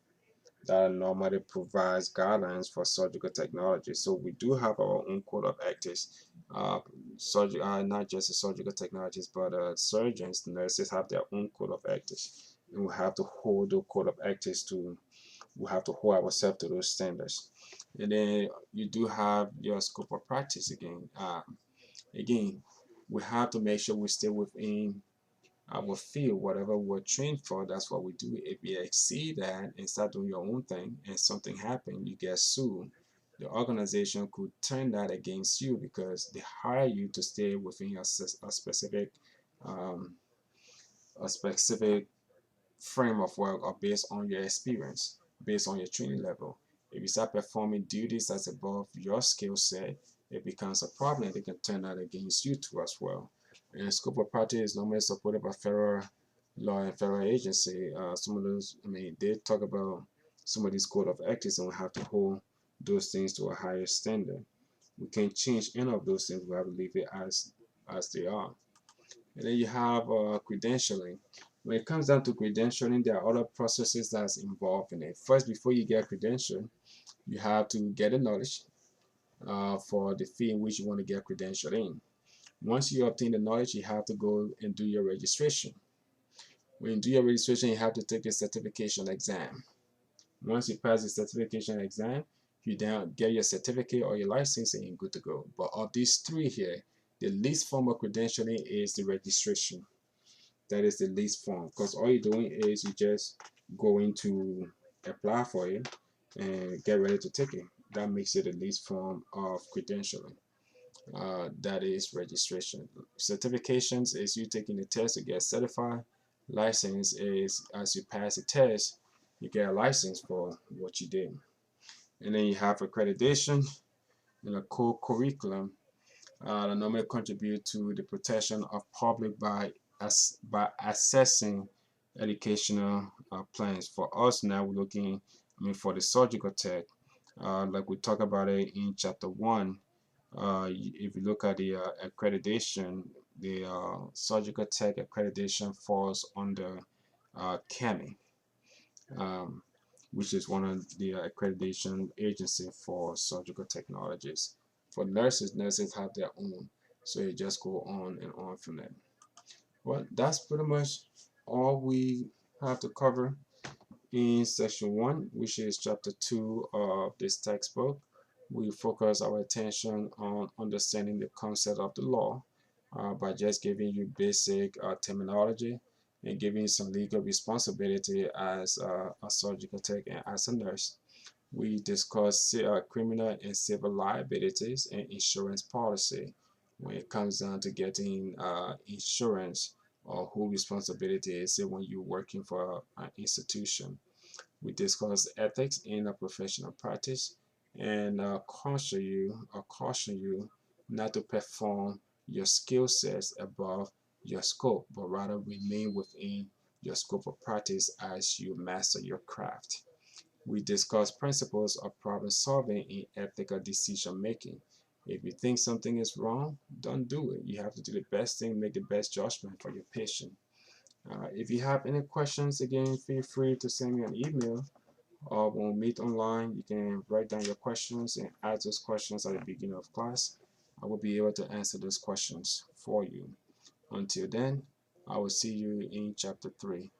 that normally provides guidelines for surgical technology. So we do have our own code of ethics. Not just the surgical technologists, but surgeons, nurses have their own code of ethics, and we have to hold the code of ethics to. We have to hold ourselves to those standards. And then you do have your scope of practice again. Again, we have to make sure we stay within our field, whatever we're trained for, that's what we do. If you exceed that and start doing your own thing and something happens, you get sued. The organization could turn that against you because they hire you to stay within um, a specific frame of work or based on your experience, based on your training level. If you start performing duties that's above your skill set, it becomes a problem. They can turn that against you too as well. And scope of practice is normally supported by federal law and federal agency. Some of those, they talk about some of these code of ethics, and we have to hold those things to a higher standard. We can't change any of those things. We have to leave it as they are. And then you have credentialing. When it comes down to credentialing, there are other processes that's involved in it. First, before you get credentialed, you have to get the knowledge for the field in which you want to get credentialed in. Once you obtain the knowledge, you have to go and do your registration. When you do your registration, you have to take a certification exam. Once you pass the certification exam, you then get your certificate or your license and you're good to go. But of these three here, the least form of credentialing is the registration. That is the least form, because all you're doing is you just going to apply for it and get ready to take it. That makes it the least form of credentialing. That is registration. Certifications is you taking the test to get certified. License is as you pass the test, you get a license for what you did. And then you have accreditation and a core curriculum that normally contribute to the protection of public by assessing educational plans. For us now, we're looking, for the surgical tech, like we talked about it in chapter 1. If you look at the accreditation, the surgical tech accreditation falls under CAMI, um, which is one of the accreditation agency for surgical technologists. For nurses, nurses have their own, so you just go on and on from there. Well, that's pretty much all we have to cover in section 1, which is chapter 2 of this textbook. We focus our attention on understanding the concept of the law by just giving you basic terminology and giving you some legal responsibility as a surgical tech and as a nurse. We discuss criminal and civil liabilities and insurance policy when it comes down to getting insurance or who responsibility is it when you're working for an institution. We discuss ethics in a professional practice and caution you not to perform your skill sets above your scope, but rather remain within your scope of practice as you master your craft. We discuss principles of problem solving in ethical decision making. If you think something is wrong, don't do it. You have to do the best thing, make the best judgment for your patient. If you have any questions, again, feel free to send me an email or when we meet online, you can write down your questions and ask those questions at the beginning of class. I will be able to answer those questions for you. Until then, I will see you in chapter 3.